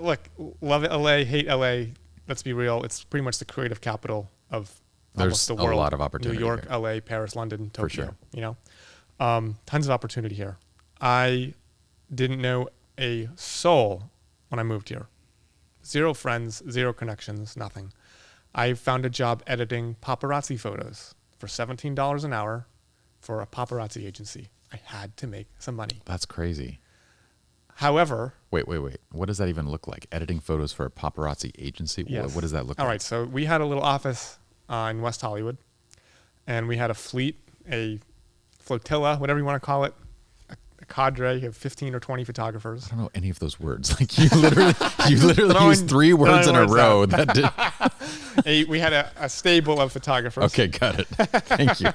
Look, love it, LA, hate LA. Let's be real. It's pretty much the creative capital of almost the world.
There's a lot of opportunity.
New York,
here.
LA, Paris, London, Tokyo.
For sure.
Tons of opportunity here. I didn't know a soul when I moved here. Zero friends, zero connections, nothing. I found a job editing paparazzi photos for $17 an hour for a paparazzi agency. I had to make some money.
That's crazy.
However...
Wait. What does that even look like? Editing photos for a paparazzi agency?
Yes.
What does that look like?
All right, so we had a little office in West Hollywood, and we had a fleet, a flotilla, whatever you want to call it, a cadre of 15 or 20 photographers.
I don't know any of those words. Like you literally used 3 words in a row. That did.
We had a stable of photographers.
Okay, got it. Thank you.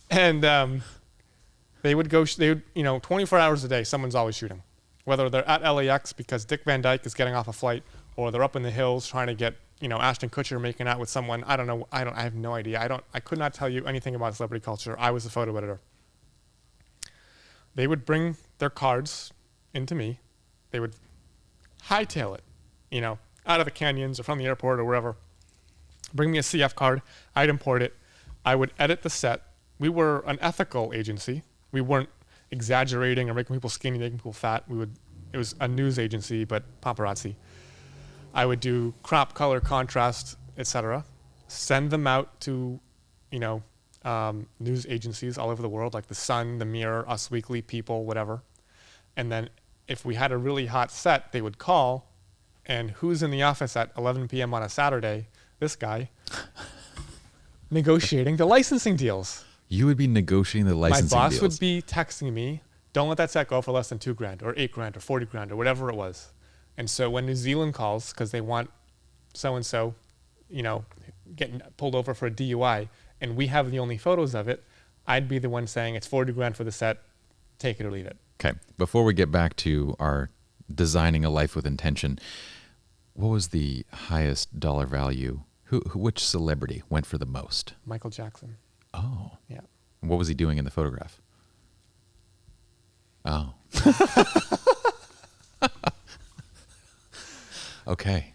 And they would 24 hours a day, someone's always shooting. Whether they're at LAX because Dick Van Dyke is getting off a flight, or they're up in the hills trying to get, Ashton Kutcher making out with someone. I don't know. I have no idea. I could not tell you anything about celebrity culture. I was a photo editor. They would bring their cards into me. They would hightail it, out of the canyons or from the airport or wherever. Bring me a CF card. I'd import it. I would edit the set. We were an ethical agency. We weren't exaggerating or making people skinny, making people fat. It was a news agency, but paparazzi. I would do crop, color, contrast, etc. Send them out to, news agencies all over the world, like The Sun, The Mirror, Us Weekly, People, whatever. And then if we had a really hot set, they would call, and who's in the office at 11 p.m. on a Saturday? This guy. Negotiating the licensing deals.
You would be negotiating the licensing deals.
My boss would be texting me, don't let that set go for less than $2,000 or $8,000 or $40,000 or whatever it was. And so when New Zealand calls because they want so-and-so, getting pulled over for a DUI, and we have the only photos of it, I'd be the one saying it's $40,000 for the set, take it or leave it.
Okay. Before we get back to our designing a life with intention, what was the highest dollar value? Which celebrity went for the most?
Michael Jackson.
Oh.
Yeah.
What was he doing in the photograph? Oh. Okay.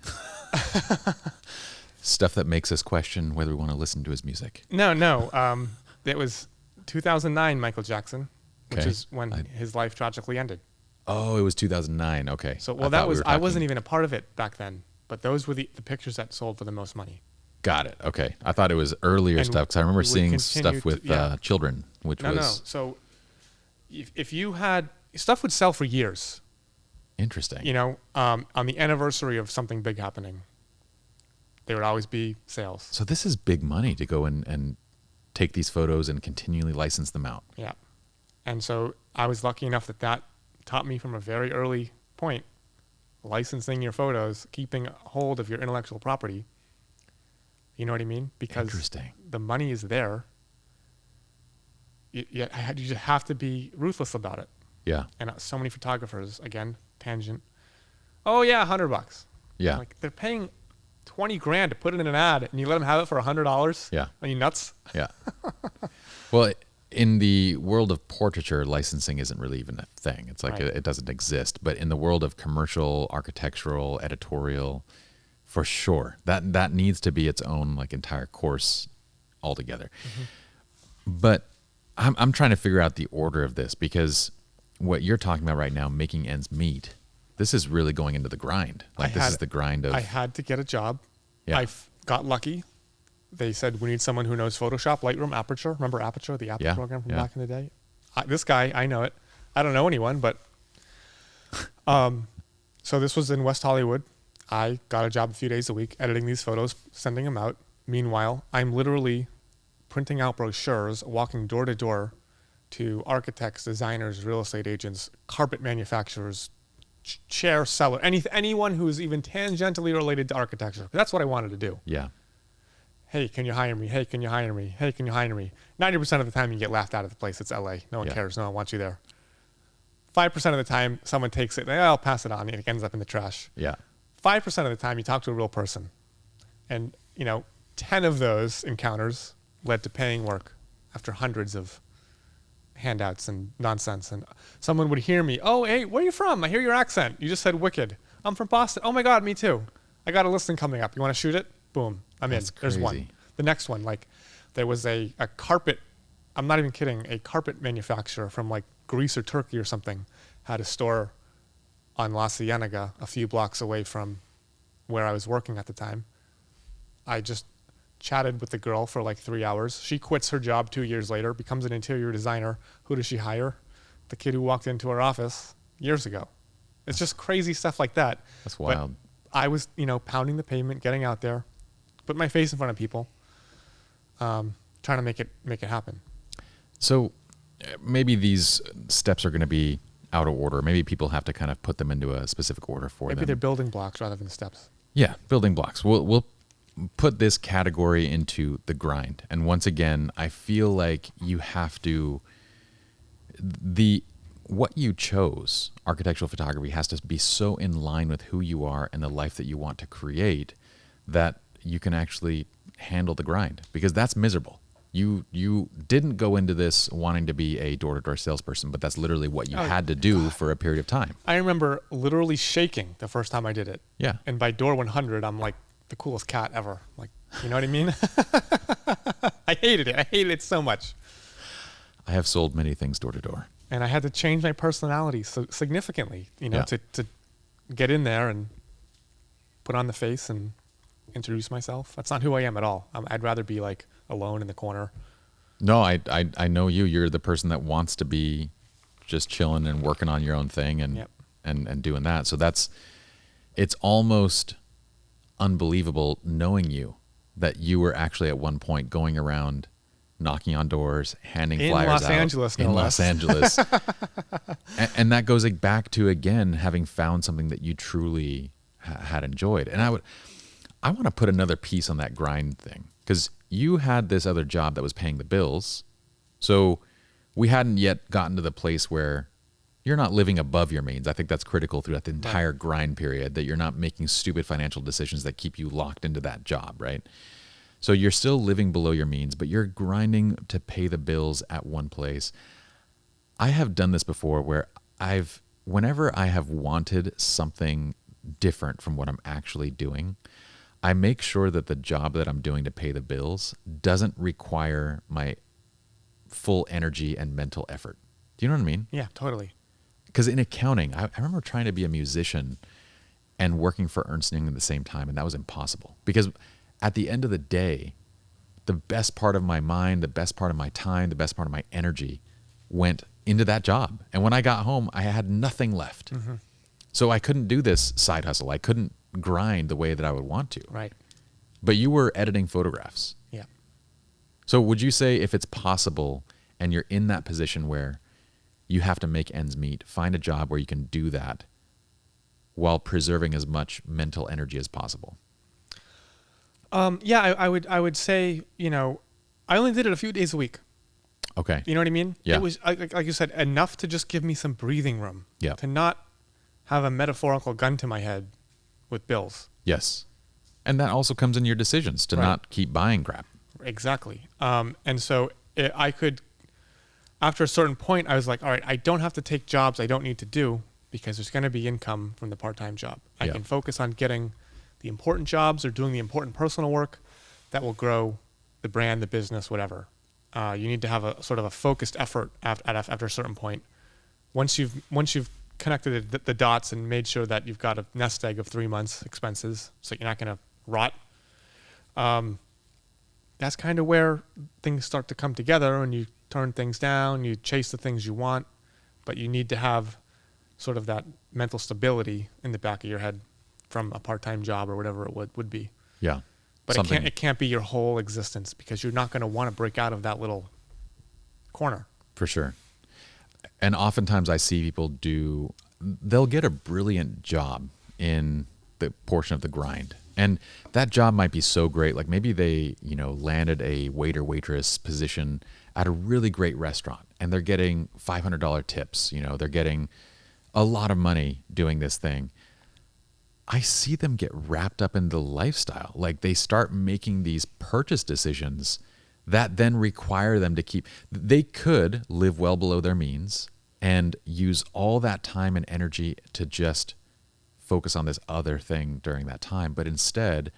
Stuff that makes us question whether we want to listen to his music.
No. It was 2009 Michael Jackson, which is when his life tragically ended.
Oh, it was 2009. Okay.
So, I wasn't even a part of it back then, but those were the pictures that sold for the most money.
Got it. Okay. I thought it was earlier stuff because I remember seeing stuff with children, which was...
No. So if you had... Stuff would sell for years.
Interesting.
On the anniversary of something big happening, there would always be sales.
So this is big money to go and take these photos and continually license them out.
Yeah. And so I was lucky enough that taught me from a very early point, licensing your photos, keeping hold of your intellectual property. You know what I mean? Because the money is there. You just have to be ruthless about it.
Yeah.
And so many photographers, again, tangent. Oh yeah, $100.
Yeah.
Like they're paying $20,000 to put it in an ad, and you let them have it for $100.
Yeah.
Are you nuts?
Yeah. Well, in the world of portraiture, licensing isn't really even a thing. It's like it doesn't exist. But in the world of commercial, architectural, editorial, for sure, that needs to be its own like entire course altogether. Mm-hmm. But I'm trying to figure out the order of this, because what you're talking about right now, making ends meet, this is really going into the grind. Like this is the grind of...
I had to get a job.
Yeah.
I got lucky. They said, we need someone who knows Photoshop, Lightroom, Aperture. Remember Aperture, the Apple program from back in the day? This guy, I know it. I don't know anyone, but... So this was in West Hollywood. I got a job a few days a week, editing these photos, sending them out. Meanwhile, I'm literally printing out brochures, walking door to door to architects, designers, real estate agents, carpet manufacturers, chair seller, anyone who's even tangentially related to architecture. That's what I wanted to do.
Yeah.
Hey, can you hire me? Hey, can you hire me? Hey, can you hire me? 90% of the time you get laughed out of the place. It's LA. No one cares. No one wants you there. 5% of the time someone takes it and I'll pass it on and it ends up in the trash.
Yeah.
5% of the time you talk to a real person. And, 10 of those encounters led to paying work after hundreds of handouts and nonsense. And someone would hear me, oh, hey, where are you from? I hear your accent. You just said Wicked. I'm from Boston. Oh my God, me too. I got a listing coming up. You want to shoot it? Boom. I'm in. There's one. The next one, like there was a carpet, I'm not even kidding, a carpet manufacturer from like Greece or Turkey or something had a store on La Cienega, a few blocks away from where I was working at the time. I just chatted with the girl for like 3 hours. She quits her job 2 years later, becomes an interior designer. Who does she hire? The kid who walked into her office years ago. It's just crazy stuff like that.
That's wild.
But I was, pounding the pavement, getting out there, put my face in front of people, trying to make it happen.
So maybe these steps are going to be out of order. Maybe people have to kind of put them into a specific order for them.
Maybe they're building blocks rather than steps.
Yeah, building blocks. We'll put this category into the grind. And once again, I feel like you have to what you chose, architectural photography, has to be so in line with who you are and the life that you want to create that you can actually handle the grind, because that's miserable. You didn't go into this wanting to be a door-to-door salesperson, but that's literally what you had to do for a period of time.
I remember literally shaking the first time I did it.
Yeah.
And by door 100, I'm like the coolest cat ever. Like, you know what I mean? I hated it. I hated it so much.
I have sold many things door-to-door.
And I had to change my personality so significantly, to get in there and put on the face and introduce myself. That's not who I am at all. I'd rather be like alone in the corner.
No, I know you. You're the person that wants to be just chilling and working on your own thing and doing that. So it's almost unbelievable knowing you, that you were actually at one point going around knocking on doors, handing flyers out. In Los Angeles. And that goes back to, again, having found something that you truly had enjoyed. And I want to put another piece on that grind thing, because you had this other job that was paying the bills. So we hadn't yet gotten to the place where you're not living above your means. I think that's critical throughout the entire grind period, that you're not making stupid financial decisions that keep you locked into that job, right? So you're still living below your means, but you're grinding to pay the bills at one place. I have done this before where whenever I have wanted something different from what I'm actually doing, I make sure that the job that I'm doing to pay the bills doesn't require my full energy and mental effort. Do you know what I mean?
Yeah, totally.
Because in accounting, I remember trying to be a musician and working for Ernst & Young at the same time, and that was impossible. Because at the end of the day, the best part of my mind, the best part of my time, the best part of my energy went into that job. And when I got home, I had nothing left. Mm-hmm. So I couldn't do this side hustle. I couldn't grind the way that I would want to.
Right.
But you were editing photographs.
Yeah.
So would you say, if it's possible and you're in that position where you have to make ends meet, find a job where you can do that while preserving as much mental energy as possible?
Yeah, I would say, I only did it a few days a week.
Okay.
You know what I mean?
Yeah.
It was, like you said, enough to just give me some breathing room.
Yeah.
To not have a metaphorical gun to my head with bills.
Yes. And that also comes in your decisions to not keep buying crap.
Exactly. And so I could, after a certain point, I was like, all right, I don't have to take jobs I don't need to do, because there's going to be income from the part-time job. I can focus on getting the important jobs or doing the important personal work that will grow the brand, the business, whatever. You need to have a sort of a focused effort after a certain point. Once you've connected the dots and made sure that you've got a nest egg of 3 months expenses, so you're not going to rot. That's kind of where things start to come together, and you turn things down, you chase the things you want, but you need to have sort of that mental stability in the back of your head from a part-time job or whatever it would be.
Yeah.
But it can't be your whole existence, because you're not going to want to break out of that little corner.
For sure. And oftentimes I see people they'll get a brilliant job in the portion of the grind. And that job might be so great. Like maybe they, landed a waiter, waitress position at a really great restaurant, and they're getting $500 tips. They're getting a lot of money doing this thing. I see them get wrapped up in the lifestyle. Like they start making these purchase decisions that then require them to they could live well below their means and use all that time and energy to just focus on this other thing during that time. But instead,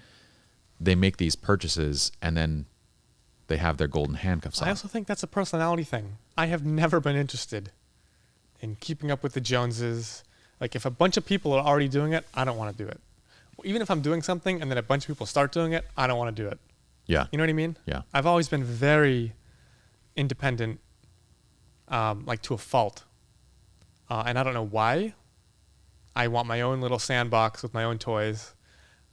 they make these purchases and then they have their golden handcuffs on.
I also think that's a personality thing. I have never been interested in keeping up with the Joneses, Like if a bunch of people are already doing it, I don't want to do it. Even if I'm doing something and then a bunch of people start doing it, I don't want to do it.
Yeah.
You know what I mean?
Yeah.
I've always been very independent, like to a fault. And I don't know why. I want my own little sandbox with my own toys.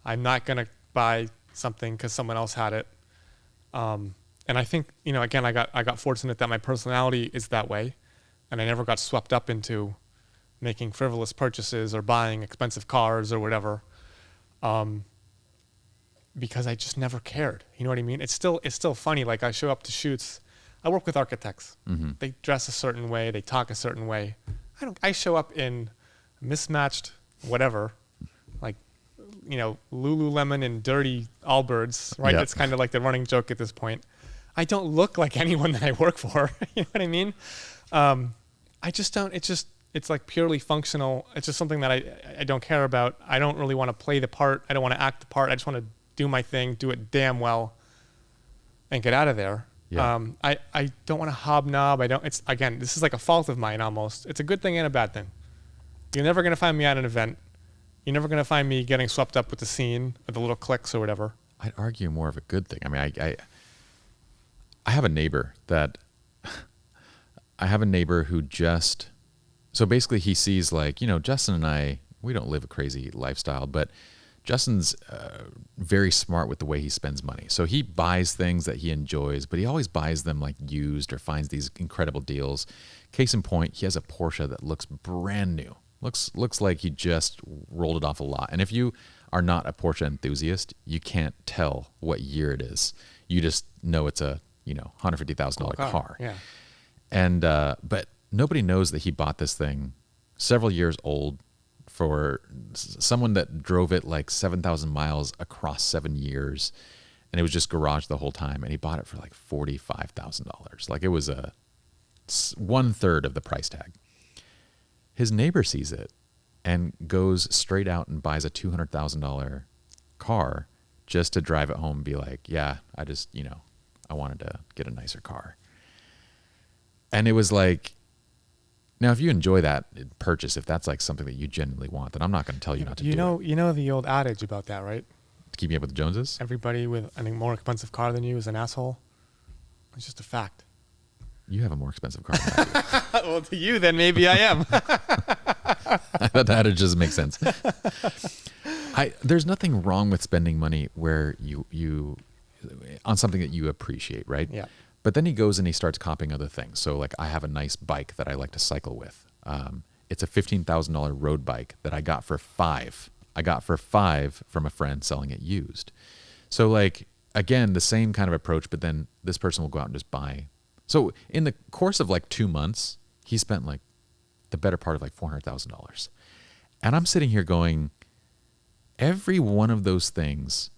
I'm not going to buy something because someone else had it. And I think, you know, again, I got fortunate that my personality is that way. And I never got swept up into making frivolous purchases or buying expensive cars or whatever. Because I just never cared. You know what I mean? It's still funny. Like I show up to shoots. I work with architects.
Mm-hmm.
They dress a certain way. They talk a certain way. I show up in mismatched whatever, like, you know, Lululemon and dirty Allbirds, right?
Yep.
It's kind of like the running joke at this point. I don't look like anyone that I work for. You know what I mean? I just don't. It's like purely functional. It's just something that I don't care about. I don't really want to play the part. I don't want to act the part. I just want to do my thing, do it damn well, and get out of there.
Yeah.
I don't want to hobnob. It's again, this is like a fault of mine almost. It's a good thing and a bad thing. You're never going to find me at an event. You're never going to find me getting swept up with the scene or the little cliques or whatever.
I'd argue more of a good thing. I mean, I have a neighbor who just, so basically he sees like, you know, Justin and I, we don't live a crazy lifestyle, but Justin's very smart with the way he spends money. So he buys things that he enjoys, but he always buys them like used or finds these incredible deals. Case in point, he has a Porsche that looks brand new. Looks like he just rolled it off a lot. And if you are not a Porsche enthusiast, you can't tell what year it is. You just know it's a, you know, $150,000 car.
Yeah.
And but nobody knows that he bought this thing several years old for someone that drove it like 7,000 miles across 7 years, and it was just garaged the whole time. And he bought it for like $45,000. Like it was a 1/3 of the price tag. His neighbor sees it and goes straight out and buys a $200,000 car just to drive it home and be like, yeah, I just, you know, I wanted to get a nicer car. And it was like, now if you enjoy that purchase, if that's like something that you genuinely want, then I'm not going to tell you not to do it.
You know the old adage about that, right?
To keep me up with the Joneses?
Everybody with a more expensive car than you is an asshole. It's just a fact.
You have a more expensive car than I do.
Well, to you, then maybe I am.
That adage doesn't make sense. There's nothing wrong with spending money where you on something that you appreciate, right?
Yeah.
But then he goes and he starts copying other things. So like I have a nice bike that I like to cycle with. It's a $15,000 road bike that I got for $5,000 from a friend selling it used. So like, again, the same kind of approach, but then this person will go out and just buy. So in the course of like 2 months, he spent like the better part of like $400,000. And I'm sitting here going, every one of those things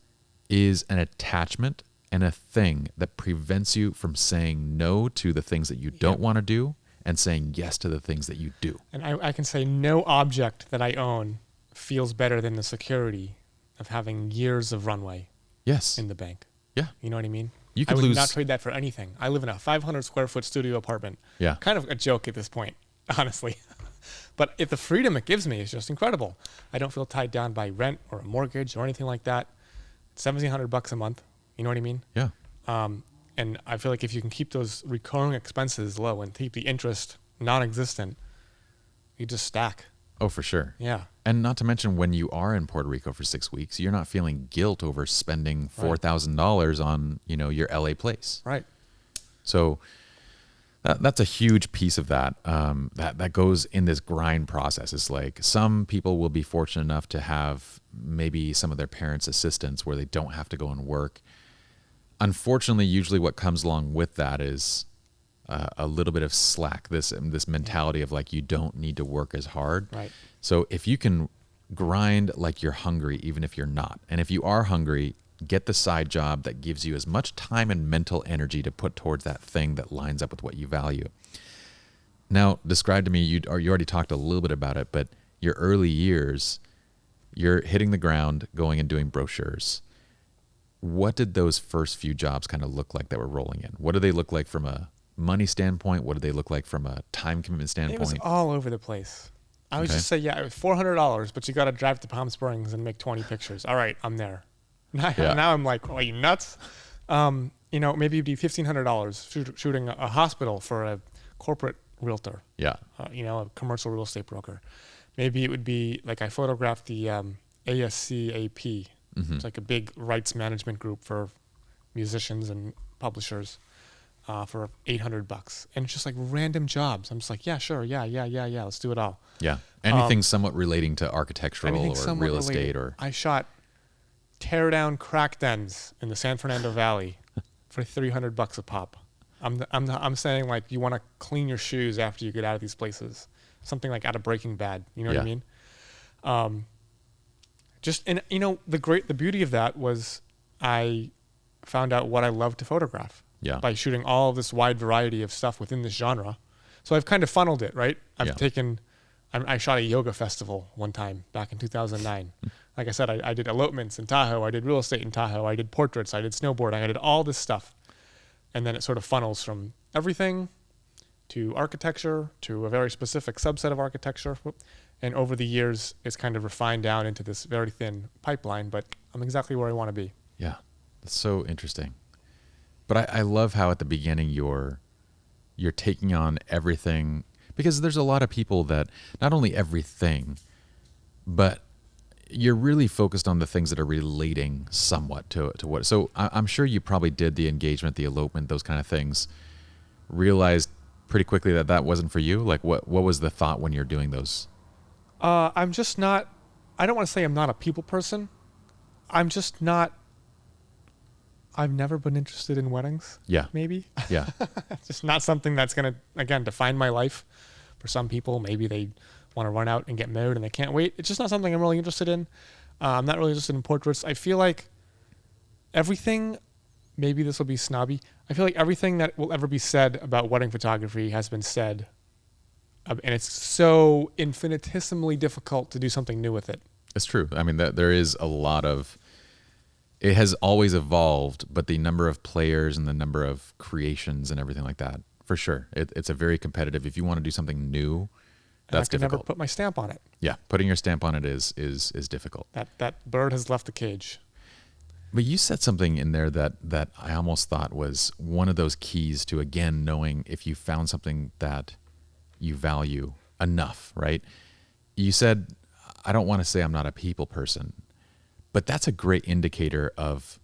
is an attachment and a thing that prevents you from saying no to the things that you don't want to do and saying yes to the things that you do.
And I can say no object that I own feels better than the security of having years of runway
Yes.
in the bank.
Yeah.
You know what I mean?
You could
I would
lose.
not trade that for anything. I live in a 500 square foot studio apartment.
Yeah.
Kind of a joke at this point, honestly. But if the freedom it gives me is just incredible. I don't feel tied down by rent or a mortgage or anything like that. $1,700 a month. You know what I mean?
Yeah.
And I feel like if you can keep those recurring expenses low and keep the interest non-existent, you just stack.
Oh, for sure.
Yeah.
And not to mention when you are in Puerto Rico for 6 weeks, you're not feeling guilt over spending $4,000 on, you know, your LA place.
Right.
So that's a huge piece of that. That goes in this grind process. It's like some people will be fortunate enough to have maybe some of their parents' assistance where they don't have to go and work. Unfortunately, usually what comes along with that is a little bit of slack, this mentality of like you don't need to work as hard.
Right.
So if you can grind like you're hungry, even if you're not, and if you are hungry, get the side job that gives you as much time and mental energy to put towards that thing that lines up with what you value. Now, describe to me, you already talked a little bit about it, but your early years, you're hitting the ground, going and doing brochures. What did those first few jobs kind of look like that were rolling in? What do they look like from a money standpoint? What do they look like from a time commitment standpoint?
It was all over the place. I would
Okay.
just say, yeah, it was $400, but you got to drive to Palm Springs and make 20 pictures. All right, I'm there. Now,
Yeah.
now I'm like, are you nuts? Maybe it'd be $1,500 shooting a hospital for a corporate realtor,
Yeah.
a commercial real estate broker. Maybe it would be like I photographed the ASCAP. It's like a big rights management group for musicians and publishers for $800. And it's just like random jobs. I'm just like, yeah, sure. Yeah. Let's do it all.
Yeah. Anything somewhat relating to architectural
Anything
or
somewhat
real
related.
estate or.
I shot tear down crack dens in the San Fernando Valley for $300 a pop. I'm saying like you want to clean your shoes after you get out of these places, something like out of Breaking Bad. You know what I mean? The beauty of that was I found out what I love to photograph by shooting all of this wide variety of stuff within this genre. So I've kind of funneled it, right? I shot a yoga festival one time back in 2009. Like I said, I did elopements in Tahoe. I did real estate in Tahoe. I did portraits. I did snowboarding. I did all this stuff. And then it sort of funnels from everything to architecture to a very specific subset of architecture. And over the years, it's kind of refined down into this very thin pipeline, but I'm exactly where I want to be.
Yeah. That's so interesting. But I love how at the beginning you're taking on everything, because there's a lot of people that not only everything, but you're really focused on the things that are relating somewhat to what. So I'm sure you probably did the engagement, the elopement, those kind of things, realized pretty quickly that wasn't for you. Like what was the thought when you're doing those?
I'm just not, I don't want to say I'm not a people person. I'm just not, I've never been interested in weddings.
Yeah.
Maybe.
Yeah.
It's just not something that's going to, again, define my life. For some people, maybe they want to run out and get married and they can't wait. It's just not something I'm really interested in. I'm not really interested in portraits. I feel like everything, maybe this will be snobby, I feel like everything that will ever be said about wedding photography has been said. And it's so infinitesimally difficult to do something new with it.
It's true. I mean, there is a lot of, it has always evolved, but the number of players and the number of creations and everything like that, for sure. It's a very competitive, if you want to do something new, that's
and I can
difficult.
never put my stamp on it.
Yeah. Putting your stamp on it is difficult.
That bird has left the cage.
But you said something in there that I almost thought was one of those keys to, again, knowing if you found something that you value enough, right? You said, I don't want to say I'm not a people person, but that's a great indicator of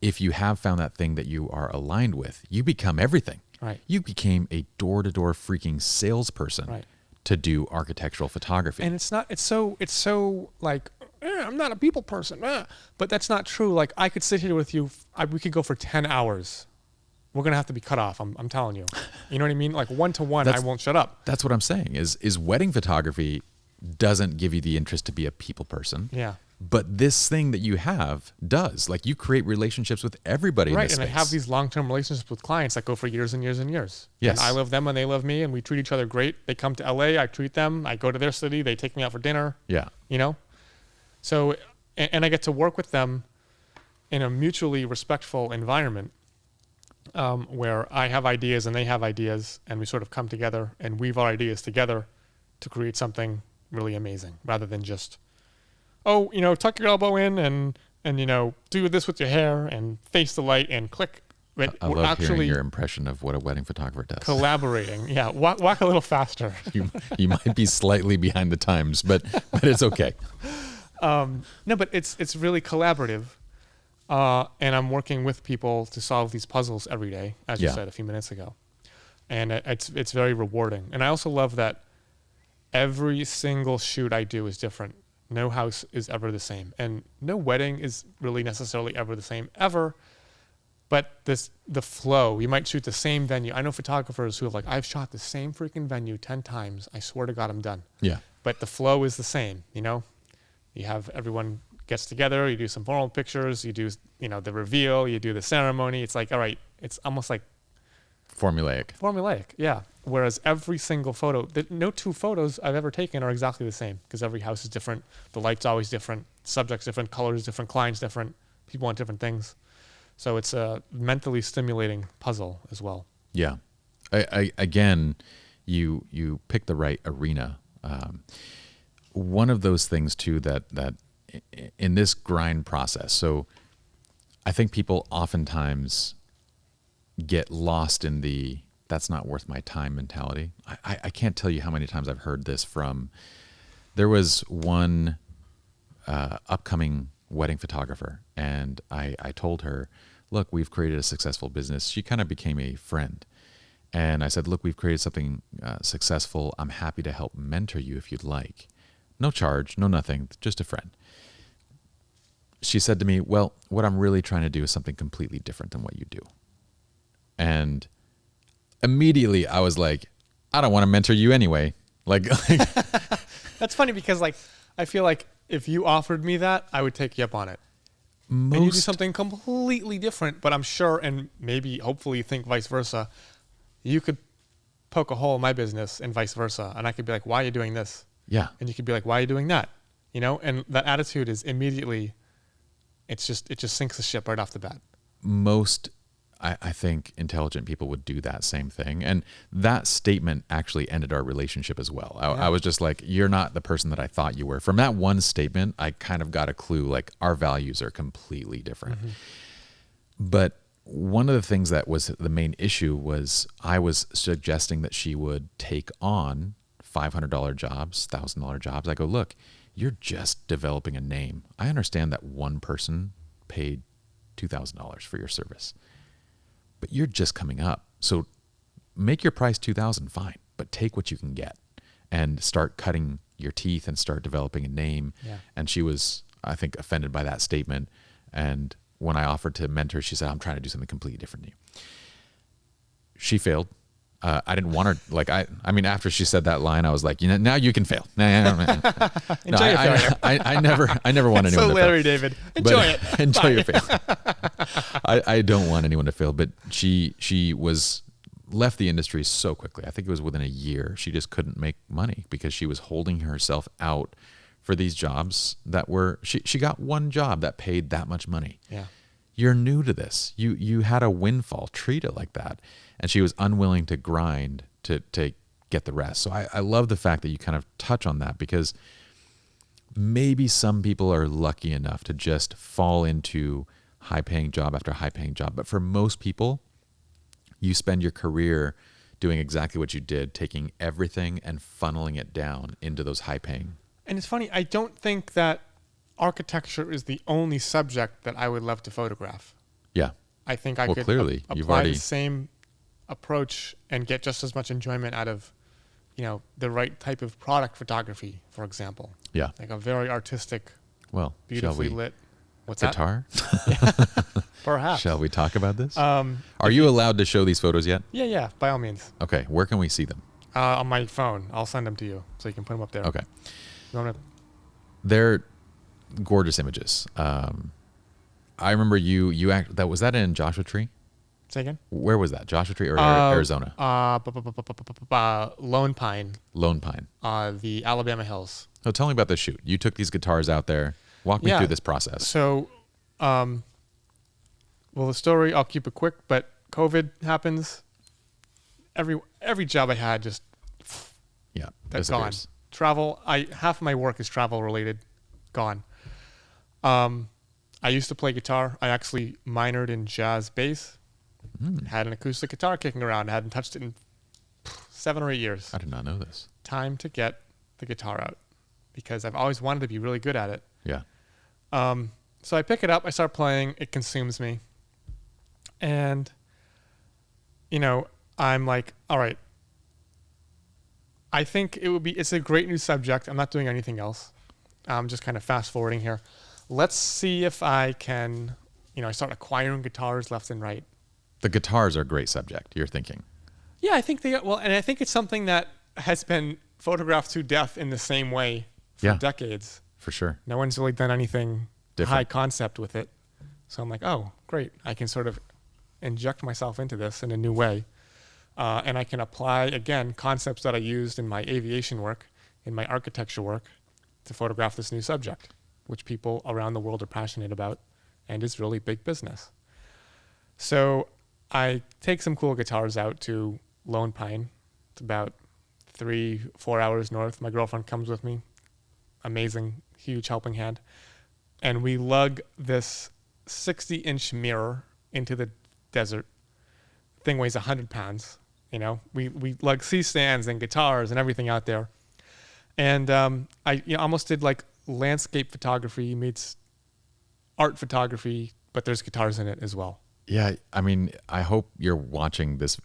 if you have found that thing that you are aligned with, you become everything.
Right.
You became a door-to-door freaking salesperson to do architectural photography.
And it's so like, I'm not a people person, but that's not true. Like I could sit here with you. We could go for 10 hours. We're going to have to be cut off. I'm telling you, you know what I mean? Like one-to-one, I won't shut up.
That's what I'm saying is wedding photography doesn't give you the interest to be a people person.
Yeah.
But this thing that you have does. Like you create relationships with everybody in this space.
And I have these long-term relationships with clients that go for years and years and years.
Yes.
And I love them and they love me and we treat each other great. They come to LA, I treat them. I go to their city, they take me out for dinner.
Yeah.
You know? So, and I get to work with them in a mutually respectful environment where I have ideas and they have ideas and we sort of come together and weave our ideas together to create something really amazing rather than just, tuck your elbow in and do this with your hair and face the light and click. But
I love hearing your impression of what a wedding photographer does.
Collaborating. Yeah. Walk a little faster.
You might be slightly behind the times, but it's okay.
No, but it's really collaborative. And I'm working with people to solve these puzzles every day, as you said a few minutes ago. And it's very rewarding. And I also love that every single shoot I do is different. No house is ever the same. And no wedding is really necessarily ever the same ever. But the flow, you might shoot the same venue. I know photographers who have I've shot the same freaking venue 10 times. I swear to God, I'm done. Yeah. But the flow is the same, You have everyone gets together, you do some formal pictures, you do, the reveal, you do the ceremony. It's like, all right, it's almost like formulaic. Yeah. Whereas every single photo, no two photos I've ever taken are exactly the same because every house is different. The light's always different. Subject's different. Colors different. Clients different. People want different things. So it's a mentally stimulating puzzle as well.
Yeah. Again, you pick the right arena One of those things too that in this grind process, so I think people oftentimes get lost in the "that's not worth my time" mentality. I can't tell you how many times I've heard this from. There was one upcoming wedding photographer, and I told her, "Look, we've created a successful business." She kind of became a friend. And I said, "Look, we've created something successful. I'm happy to help mentor you if you'd like. No charge, no nothing, just a friend." She said to me, "Well, what I'm really trying to do is something completely different than what you do." And immediately I was like, "I don't want to mentor you anyway." Like
That's funny because like I feel like if you offered me that, I would take you up on it. And you do something completely different, but I'm sure, and maybe hopefully you think vice versa, you could poke a hole in my business and vice versa. And I could be like, "Why are you doing this?"
Yeah.
And you could be like, "Why are you doing that?" You know, and that attitude is immediately, it just sinks the ship right off the bat.
Most, I think, intelligent people would do that same thing. And that statement actually ended our relationship as well. I was just like, "You're not the person that I thought you were." From that one statement, I kind of got a clue, like our values are completely different. Mm-hmm. But one of the things that was the main issue was I was suggesting that she would take on $500 jobs, $1,000 jobs. I go, "Look, you're just developing a name. I understand that one person paid $2,000 for your service, but you're just coming up. So make your price $2,000, fine, but take what you can get and start cutting your teeth and start developing a name."
Yeah.
And she was, I think, offended by that statement. And when I offered to mentor, she said, "I'm trying to do something completely different than you." She failed. I didn't want her, like, I mean, after she said that line, I was like, "Now you can fail."
Enjoy your failure.
I never want anyone
So
to
Larry
fail.
David, enjoy it.
Enjoy your fail. I don't want anyone to fail, but she was left the industry so quickly. I think it was within a year. She just couldn't make money because she was holding herself out for these jobs that were, she got one job that paid that much money.
Yeah.
You're new to this. You had a windfall. Treat it like that. And she was unwilling to grind to get the rest. So I love the fact that you kind of touch on that, because maybe some people are lucky enough to just fall into high-paying job after high-paying job. But for most people, you spend your career doing exactly what you did, taking everything and funneling it down into those high-paying.
And it's funny, I don't think that architecture is the only subject that I would love to photograph.
Yeah.
I think I could
clearly,
apply the same approach and get just as much enjoyment out of, the right type of product photography, for example.
Yeah.
Like a very artistic,
well,
beautifully lit. What's
guitar?
That? Perhaps.
Shall we talk about this? Are you allowed to show these photos yet?
Yeah, by all means.
Okay. Where can we see them?
On my phone. I'll send them to you so you can put them up there.
Okay.
They're
gorgeous images. I remember that was that in Joshua Tree?
Say again?
Where was that? Joshua Tree or Arizona?
Lone Pine.
Lone Pine.
The Alabama Hills.
So tell me about this shoot. You took these guitars out there. Walk me through this process.
So, the story, I'll keep it quick, but COVID happens. Every job I had just that's gone. Travel, half of my work is travel related, gone. I used to play guitar. I actually minored in jazz bass. Had an acoustic guitar kicking around. I hadn't touched it in 7 or 8 years.
I did not know this.
Time to get the guitar out because I've always wanted to be really good at it.
Yeah.
So I pick it up. I start playing. It consumes me. And, I'm like, all right. I think it's a great new subject. I'm not doing anything else. I'm just kind of fast forwarding here. Let's see if I can, I start acquiring guitars left and right.
The guitars are a great subject, you're thinking.
Yeah, I think and I think it's something that has been photographed to death in the same way for decades.
For sure.
No one's really done anything
different,
high concept with it. So I'm like, oh, great. I can sort of inject myself into this in a new way. And I can apply, again, concepts that I used in my aviation work, in my architecture work, to photograph this new subject, which people around the world are passionate about and is really big business. So I take some cool guitars out to Lone Pine. It's about 3-4 hours north. My girlfriend comes with me. Amazing, huge helping hand. And we lug this 60-inch mirror into the desert. Thing weighs 100 pounds. You know, we lug C-stands and guitars and everything out there. And I almost did like landscape photography meets art photography, but there's guitars in it as well.
Yeah, I mean, I hope you're watching this.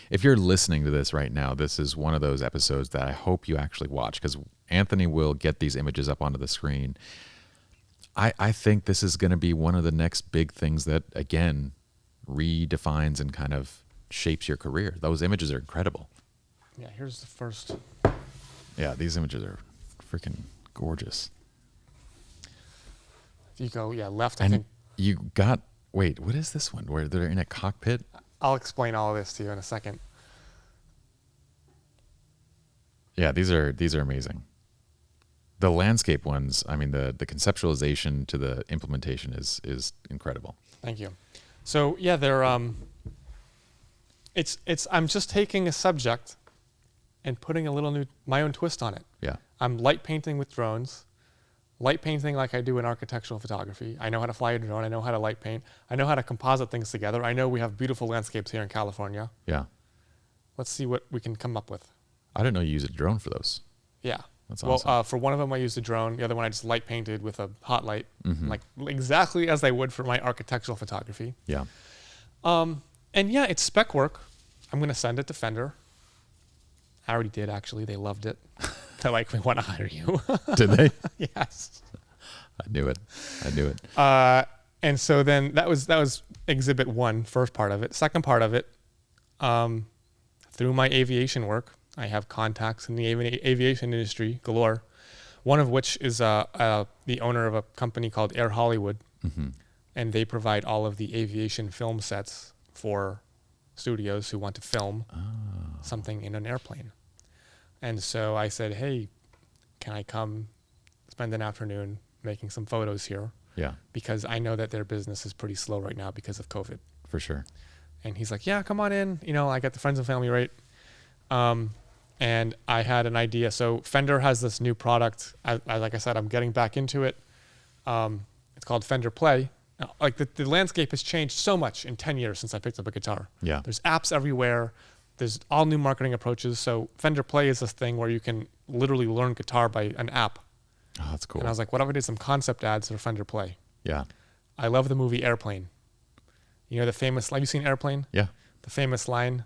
If you're listening to this right now, this is one of those episodes that I hope you actually watch, because Anthony will get these images up onto the screen. I think this is going to be one of the next big things that, again, redefines and kind of shapes your career. Those images are incredible.
Yeah, here's the first.
Yeah, these images are freaking gorgeous.
If you go, left, I
And
think.
you got, wait, what is this one? Where they're in a cockpit?
I'll explain all of this to you in a second.
Yeah, these are amazing. The landscape ones, I mean, the conceptualization to the implementation is incredible.
Thank you. So yeah, they're it's I'm just taking a subject and putting a little my own twist on it.
Yeah.
I'm light painting with drones. Light painting like I do in architectural photography. I know how to fly a drone. I know how to light paint. I know how to composite things together. I know we have beautiful landscapes here in California.
Yeah.
Let's see what we can come up with.
I didn't know you used a drone for those.
Yeah.
That's awesome.
Well, for one of them, I used a drone. The other one, I just light painted with a hot light,
Mhm.
like exactly as I would for my architectural photography.
Yeah.
And yeah, it's spec work. I'm going to send it to Fender. I already did, actually. They loved it. They're like, we want to hire you.
Did they?
Yes.
I knew it.
And so then that was exhibit one, first part of it. Second part of it, through my aviation work, I have contacts in the aviation industry galore. One of which is the owner of a company called Air Hollywood,
Mm-hmm.
and they provide all of the aviation film sets for studios who want to film something in an airplane. And so I said, hey, can I come spend an afternoon making some photos here?
Yeah,
Because I know that their business is pretty slow right now because of COVID.
for sure.
And he's like, yeah, come on in. I got the friends and family rate. And I had an idea. So Fender has this new product. Like I said, I'm getting back into it. It's called Fender Play. Like the landscape has changed so much in 10 years since I picked up a guitar.
Yeah.
There's apps everywhere. There's all new marketing approaches. So Fender Play is this thing where you can literally learn guitar by an app.
Oh, that's cool.
And I was like, what if I did some concept ads for Fender Play?
Yeah.
I love the movie Airplane. The famous, have you seen Airplane?
Yeah.
The famous line,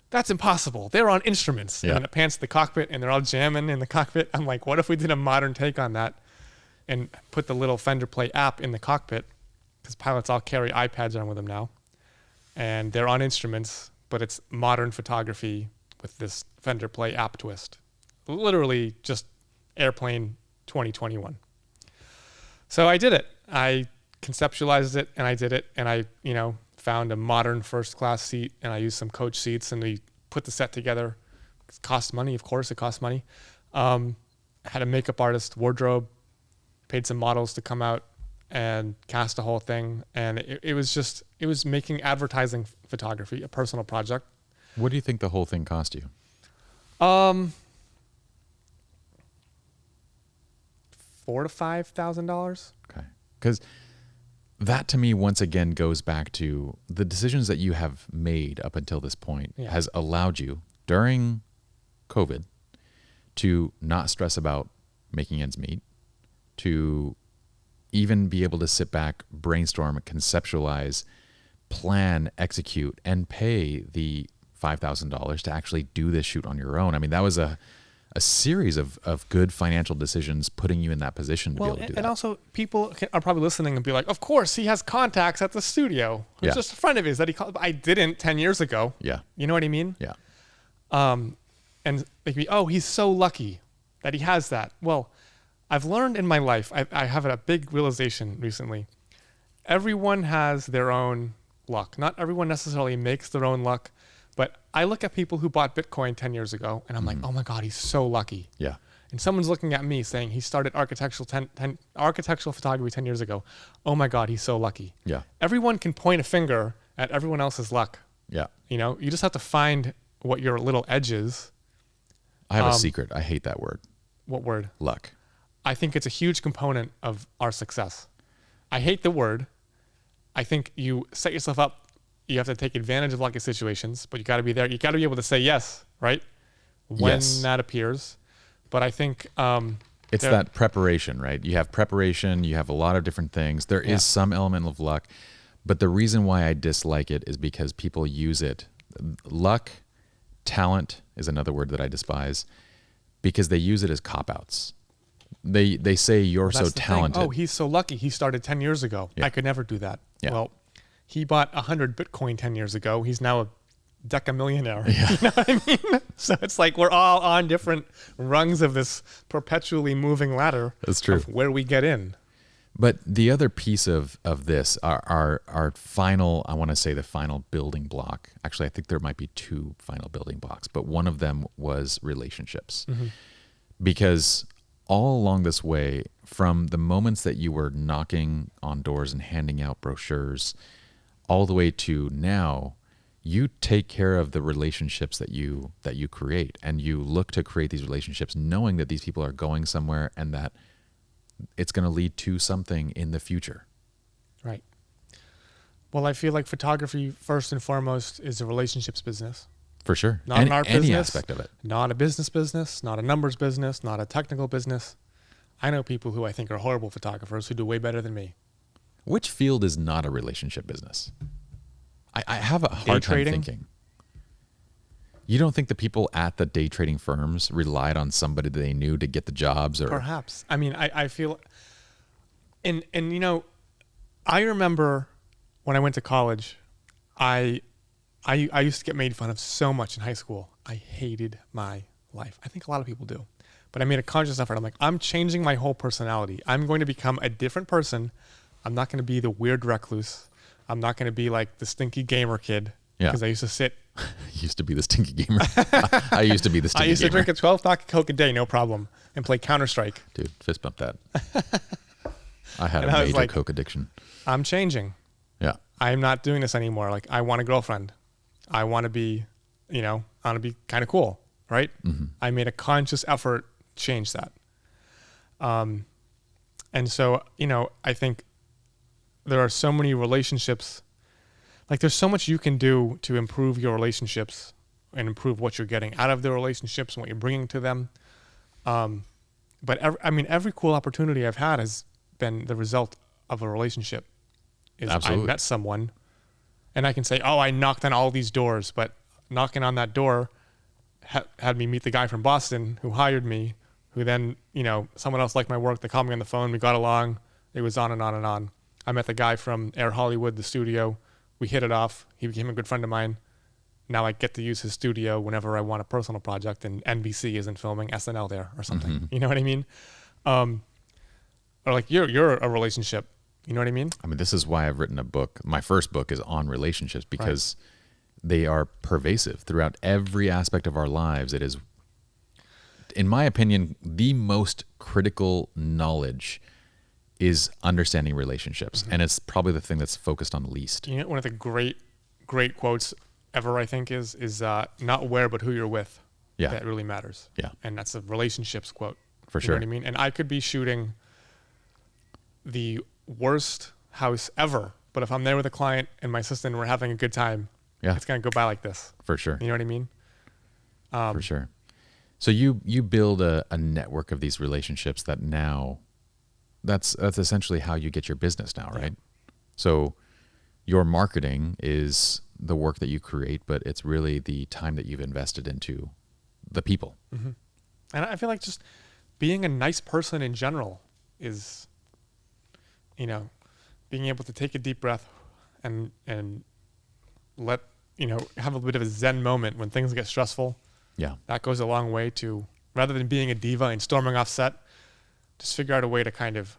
that's impossible. They're on instruments.
Yeah.
And then it pans to the cockpit and they're all jamming in the cockpit. I'm like, what if we did a modern take on that and put the little Fender Play app in the cockpit? Because pilots all carry iPads around with them now. And they're on instruments, but it's modern photography with this Fender Play app twist. Literally just Airplane 2021. So I did it. I conceptualized it and I did it. And I, found a modern first class seat and I used some coach seats and we put the set together. It cost money, of course, it cost money. Had a makeup artist, wardrobe, paid some models to come out and cast the whole thing. And it was making advertising photography a personal project.
What do you think the whole thing cost you?
$4,000 to $5,000.
Okay. Because that to me, once again, goes back to the decisions that you have made up until this point has allowed you during COVID to not stress about making ends meet, to even be able to sit back, brainstorm, conceptualize, plan, execute, and pay the $5,000 to actually do this shoot on your own. I mean, that was a series of good financial decisions putting you in that position to be able to do that.
And also, people are probably listening and be like, of course, he has contacts at the studio. Who's just a friend of his that he called. I didn't 10 years ago.
Yeah.
You know what I mean?
Yeah.
And they can be, oh, he's so lucky that he has that. Well, I've learned in my life, I have a big realization recently. Everyone has their own luck. Not everyone necessarily makes their own luck. But I look at people who bought Bitcoin 10 years ago, and I'm like, oh my God, he's so lucky.
Yeah.
And someone's looking at me saying he started architectural photography 10 years ago. Oh my God, he's so lucky.
Yeah.
Everyone can point a finger at everyone else's luck.
Yeah.
You just have to find what your little edge is
I have a secret. I hate that word.
What word?
Luck.
I think it's a huge component of our success. I hate the word. I think you set yourself up. You have to take advantage of lucky situations, but you got to be there. You got to be able to say yes, right? When that appears. But I think
it's that preparation, right? You have preparation. You have a lot of different things. There is some element of luck, but the reason why I dislike it is because people use it. Luck, talent is another word that I despise, because they use it as cop-outs. They say you're so talented.
Oh, he's so lucky. He started 10 years ago.
Yeah.
I could never do that.
Yeah.
Well, he bought 100 Bitcoin 10 years ago. He's now a decamillionaire.
Yeah.
You know what I mean? So it's like we're all on different rungs of this perpetually moving ladder.
That's true.
Of where we get in.
But the other piece of this, our final, I want to say the final building block. Actually, I think there might be two final building blocks, but one of them was relationships.
Mm-hmm.
Because all along this way, from the moments that you were knocking on doors and handing out brochures, all the way to now, you take care of the relationships that you create, and you look to create these relationships knowing that these people are going somewhere and that it's going to lead to something in the future.
Right. Well, I feel like photography, first and foremost, is a relationships business.
For sure.
Not an art business.
Any aspect of it.
Not a business, not a numbers business, not a technical business. I know people who I think are horrible photographers who do way better than me.
Which field is not a relationship business? I have a hard time thinking. You don't think the people at the day trading firms relied on somebody that they knew to get the jobs? Or
perhaps. I mean, I feel, and you know, I remember when I went to college, I used to get made fun of so much in high school. I hated my life. I think a lot of people do. But I made a conscious effort. I'm like, I'm changing my whole personality. I'm going to become a different person. I'm not going to be the weird recluse. I'm not going to be like the stinky gamer kid.
Yeah.
Because I used to sit.
Used to be the stinky gamer. I used to be the stinky gamer.
I used to drink a 12-pack of Coke a day, no problem, and play Counter-Strike.
Dude, fist bump that. I had
And
a
I was
major
like,
Coke addiction.
I'm changing.
Yeah.
I'm not doing this anymore. Like, I want a girlfriend. I want to be, I want to be kind of cool, right?
Mm-hmm.
I made a conscious effort to change that. And so, I think there are so many relationships. Like, there's so much you can do to improve your relationships and improve what you're getting out of the relationships and what you're bringing to them. But every cool opportunity I've had has been the result of a relationship.
Absolutely.
I met someone, and I can say, oh, I knocked on all these doors, but knocking on that door had me meet the guy from Boston who hired me, who then, someone else liked my work. They called me on the phone. We got along. It was on and on and on. I met the guy from Air Hollywood, the studio. We hit it off. He became a good friend of mine. Now I get to use his studio whenever I want a personal project, and NBC isn't filming SNL there or something.
Mm-hmm.
You know what I mean? Or like you're a relationship. You know what I mean?
I mean, this is why I've written a book. My first book is on relationships, because they are pervasive throughout every aspect of our lives. It is, in my opinion, the most critical knowledge is understanding relationships. Mm-hmm. And it's probably the thing that's focused on the least.
One of the great quotes ever, I think, is not where, but who you're with.
Yeah.
That really matters.
Yeah.
And that's a relationships quote.
For sure.
You know what I mean? And I could be shooting the worst house ever, but if I'm there with a client and my assistant and we're having a good time, it's going to go by like this.
For sure.
You know what I mean?
For sure. So you build a network of these relationships that now, that's essentially how you get your business now, right? Yeah. So your marketing is the work that you create, but it's really the time that you've invested into the people.
Mm-hmm. And I feel like just being a nice person in general is, being able to take a deep breath and let, have a bit of a Zen moment when things get stressful.
Yeah.
That goes a long way to, rather than being a diva and storming off set, just figure out a way to kind of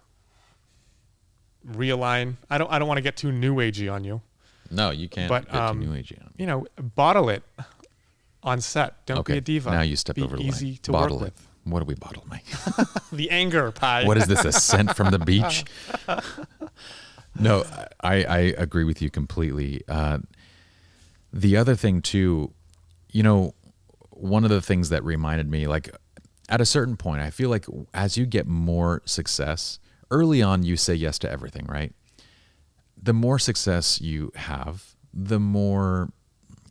realign. I don't want to get too new agey on you.
No, you can't get too new agey on me.
Bottle it on set. Don't be a diva.
Now you stepped over the line.
Be easy to
bottle
work
it.
with.
What do we bottle, Mike?
The anger pie.
What is this, a scent from the beach? No, I agree with you completely. The other thing too, one of the things that reminded me, like at a certain point, I feel like as you get more success, early on, you say yes to everything, right? The more success you have, the more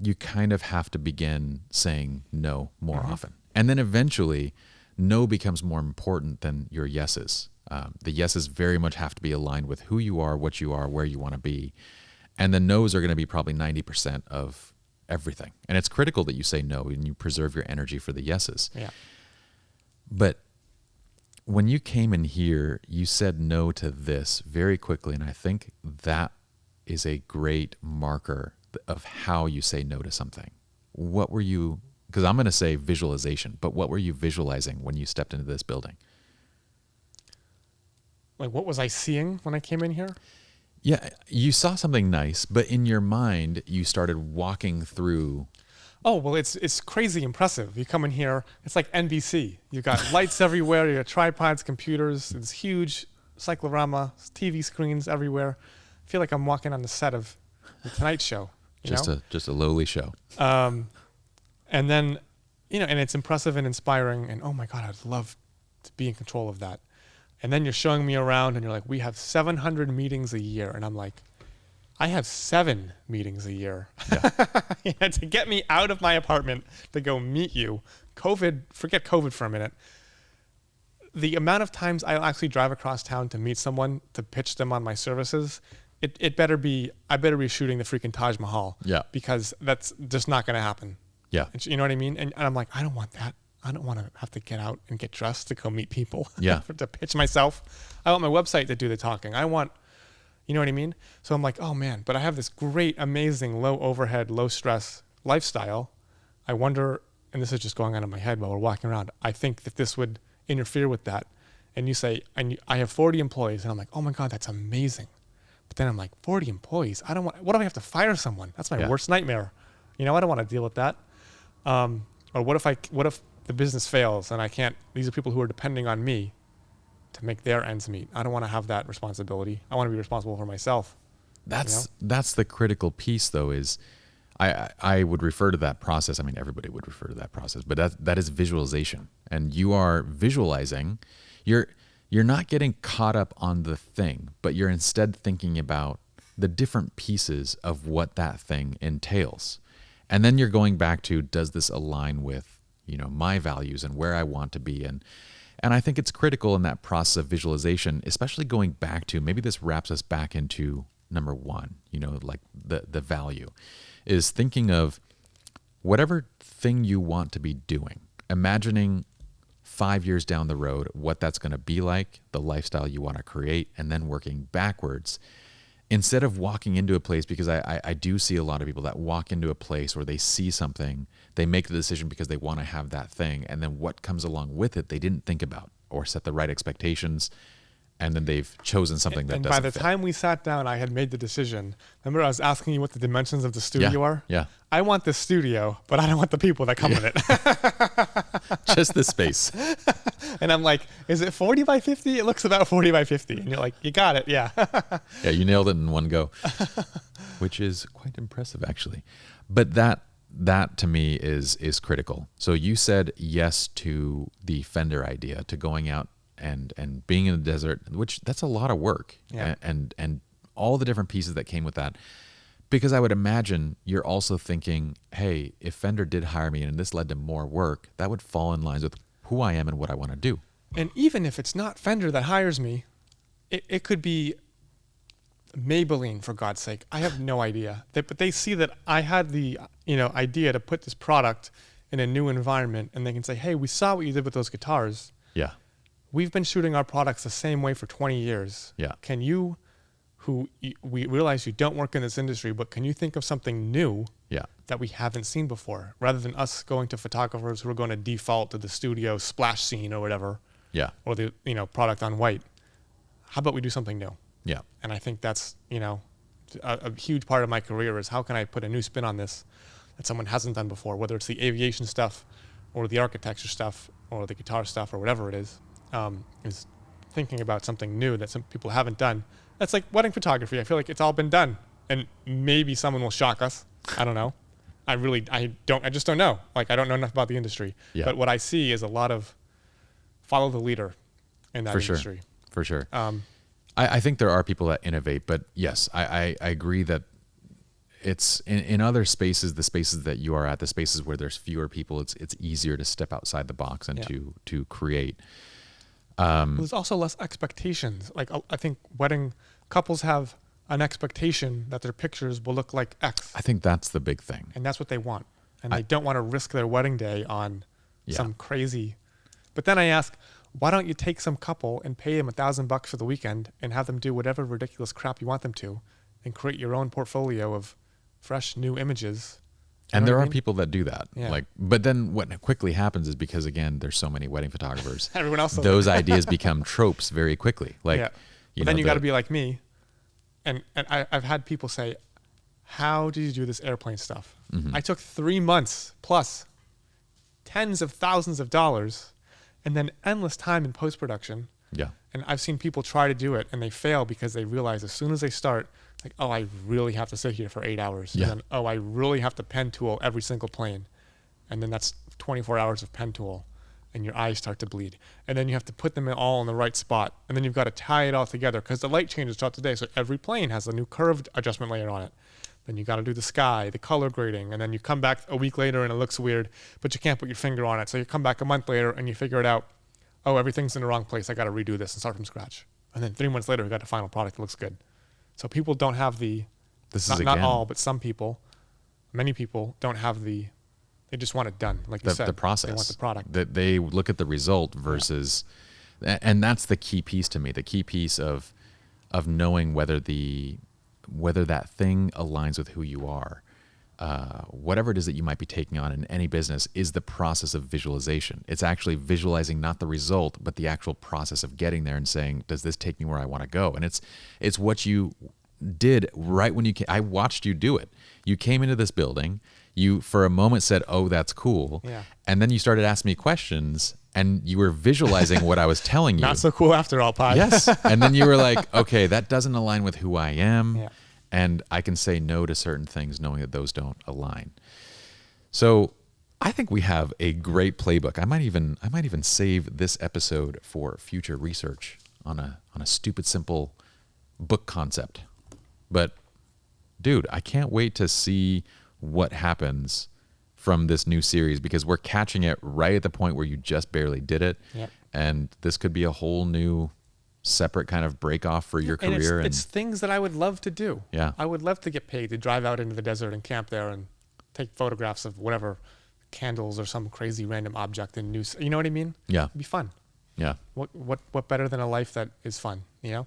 you kind of have to begin saying no more often. And then eventually, no becomes more important than your yeses. The yeses very much have to be aligned with who you are, what you are, where you want to be. And the no's are going to be probably 90% of everything. And it's critical that you say no and you preserve your energy for the yeses.
Yeah.
But when you came in here, you said no to this very quickly. And I think that is a great marker of how you say no to something. What were you, because I'm going to say visualization, but what were you visualizing when you stepped into this building?
Like, what was I seeing when I came in here?
Yeah, you saw something nice, but in your mind, you started walking through.
Oh, well, it's crazy impressive. You come in here, it's like NBC. You got lights everywhere, you got tripods, computers, it's huge cyclorama, TV screens everywhere. I feel like I'm walking on the set of The Tonight Show.
Just a lowly show.
And then, and it's impressive and inspiring, and oh my God, I'd love to be in control of that. And then you're showing me around, and you're like, we have 700 meetings a year. And I'm like, I have 7 meetings a year. Yeah. To get me out of my apartment to go meet you. Forget COVID for a minute. The amount of times I'll actually drive across town to meet someone to pitch them on my services, I better be shooting the freaking Taj Mahal.
Yeah.
Because that's just not going to happen.
Yeah.
You know what I mean? And I'm like, I don't want that. I don't want to have to get out and get dressed to go meet people.
Yeah.
To pitch myself. I want my website to do the talking. I want, you know what I mean? So I'm like, oh man, but I have this great, amazing, low overhead, low stress lifestyle. I wonder, and this is just going on in my head while we're walking around, I think that this would interfere with that. And you say, I have 40 employees. And I'm like, oh my God, that's amazing. But then I'm like, 40 employees? What if I have to fire someone? That's my worst nightmare. I don't want to deal with that. Or what if the business fails and these are people who are depending on me to make their ends meet. I don't want to have that responsibility. I want to be responsible for myself.
That's the critical piece though, is I would refer to that process. I mean, everybody would refer to that process, but that is visualization. And you are visualizing, you're not getting caught up on the thing, but you're instead thinking about the different pieces of what that thing entails. And then you're going back to, does this align with, my values and where I want to be? And I think it's critical in that process of visualization, especially going back to, maybe this wraps us back into number one, like the value, is thinking of whatever thing you want to be doing, imagining 5 years down the road what that's going to be like, the lifestyle you want to create, and then working backwards. Instead of walking into a place, because I do see a lot of people that walk into a place where they see something, they make the decision because they want to have that thing, and then what comes along with it they didn't think about or set the right expectations, and then they've chosen something that doesn't fit.
And by the time we sat down, I had made the decision. Remember I was asking you what the dimensions of the studio are?
Yeah.
I want the studio, but I don't want the people that come with it.
Just the space.
And I'm like, is it 40 by 50? It looks about 40 by 50. And you're like, you got it, yeah.
Yeah, you nailed it in one go, which is quite impressive, actually. But that to me is critical. So you said yes to the Fender idea, to going out and being in the desert, which that's a lot of work.
Yeah.
And all the different pieces that came with that. Because I would imagine you're also thinking, hey, if Fender did hire me and this led to more work, that would fall in line with who I am and what I want to do.
And even if it's not Fender that hires me, it could be Maybelline, for God's sake. I have no idea. But they see that I had the idea to put this product in a new environment, and they can say, hey, we saw what you did with those guitars.
Yeah.
We've been shooting our products the same way for 20 years.
Yeah.
Can you, we realize you don't work in this industry, but can you think of something new that we haven't seen before, rather than us going to photographers who are going to default to the studio splash scene or whatever, or the product on white? How about we do something new?
Yeah.
And I think that's a huge part of my career is how can I put a new spin on this that someone hasn't done before, whether it's the aviation stuff or the architecture stuff or the guitar stuff or whatever it is thinking about something new that some people haven't done. That's like wedding photography. I feel like it's all been done, and maybe someone will shock us. I don't know. I just don't know. Like, I don't know enough about the industry.
Yeah.
But what I see is a lot of follow the leader in that
For
industry.
For sure. I think there are people that innovate, but yes, I agree that it's in other spaces, the spaces that you are at, the spaces where there's fewer people, it's easier to step outside the box and to create.
There's also less expectations. Like, I think wedding couples have an expectation that their pictures will look like X.
I think that's the big thing.
And that's what they want. And they don't want to risk their wedding day on some crazy. But then I ask, why don't you take some couple and pay them $1,000 for the weekend and have them do whatever ridiculous crap you want them to, and create your own portfolio of fresh new images?
And there are people that do that.
Yeah.
Like, but then what quickly happens is, because again, there's so many wedding photographers,
Everyone else does
those ideas become tropes very quickly. Like,
but then you got to be like me. And I've had people say, how did you do this airplane stuff?
Mm-hmm.
I took 3 months plus tens of thousands of dollars and then endless time in post-production.
Yeah.
And I've seen people try to do it and they fail because they realize as soon as they start, like, oh, I really have to sit here for 8 hours.
Yeah.
And then, oh, I really have to pen tool every single plane. And then that's 24 hours of pen tool. And your eyes start to bleed. And then you have to put them all in the right spot. And then you've got to tie it all together because the light changes throughout the day. So every plane has a new curved adjustment layer on it. Then you got to do the sky, the color grading. And then you come back a week later and it looks weird, but you can't put your finger on it. So you come back a month later and you figure it out. Oh, everything's in the wrong place. I got to redo this and start from scratch. And then 3 months later, we got the final product that looks good. So people don't have not all, but some people, many people don't have they just want it done, like you said.
The process.
They want the product.
That they look at the result versus, and that's the key piece to me. The key piece of knowing whether that thing aligns with who you are. Whatever it is that you might be taking on in any business is the process of visualization. It's actually visualizing not the result, but the actual process of getting there and saying, does this take me where I want to go? And it's what you did right when you came. I watched you do it. You came into this building. You, for a moment, said, oh, that's cool.
Yeah.
And then you started asking me questions and you were visualizing what I was telling you.
Not so cool after all, Pi.
Yes. And then you were like, okay, that doesn't align with who I am.
Yeah.
And I can say no to certain things knowing that those don't align. So I think we have a great playbook. I might even save this episode for future research on a stupid, simple book concept. But dude, I can't wait to see what happens from this new series, because we're catching it right at the point where you just barely did it.
Yep.
And this could be a whole new separate kind of break off for your career.
And it's things that I would love to do.
Yeah.
I would love to get paid to drive out into the desert and camp there and take photographs of whatever, candles or some crazy random object in news. You know what I mean?
Yeah.
It'd be fun.
Yeah.
What better than a life that is fun, you know?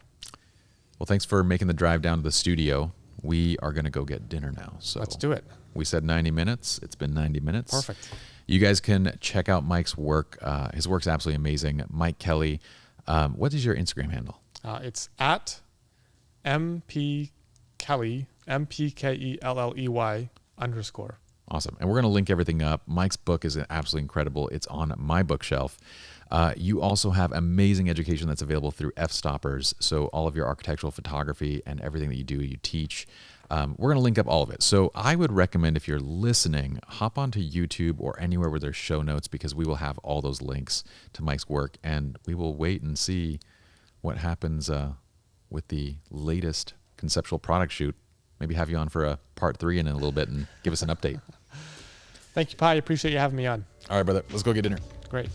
Well, thanks for making the drive down to the studio. We are going to go get dinner now. So
Let's do it.
We said 90 minutes. It's been 90 minutes.
Perfect.
You guys can check out Mike's work. His work's absolutely amazing. Mike Kelley. What is your Instagram handle?
It's at MP Kelley, MPKELLEY _.
Awesome. And we're going to link everything up. Mike's book is absolutely incredible. It's on my bookshelf. You also have amazing education that's available through F-Stoppers. So all of your architectural photography and everything that you do, you teach. We're going to link up all of it. So I would recommend, if you're listening, hop onto YouTube or anywhere where there's show notes, because we will have all those links to Mike's work, and we will wait and see what happens with the latest conceptual product shoot. Maybe have you on for a part 3 in a little bit and give us an update.
Thank you, Pi. Appreciate you having me on.
All right, brother. Let's go get dinner.
Great.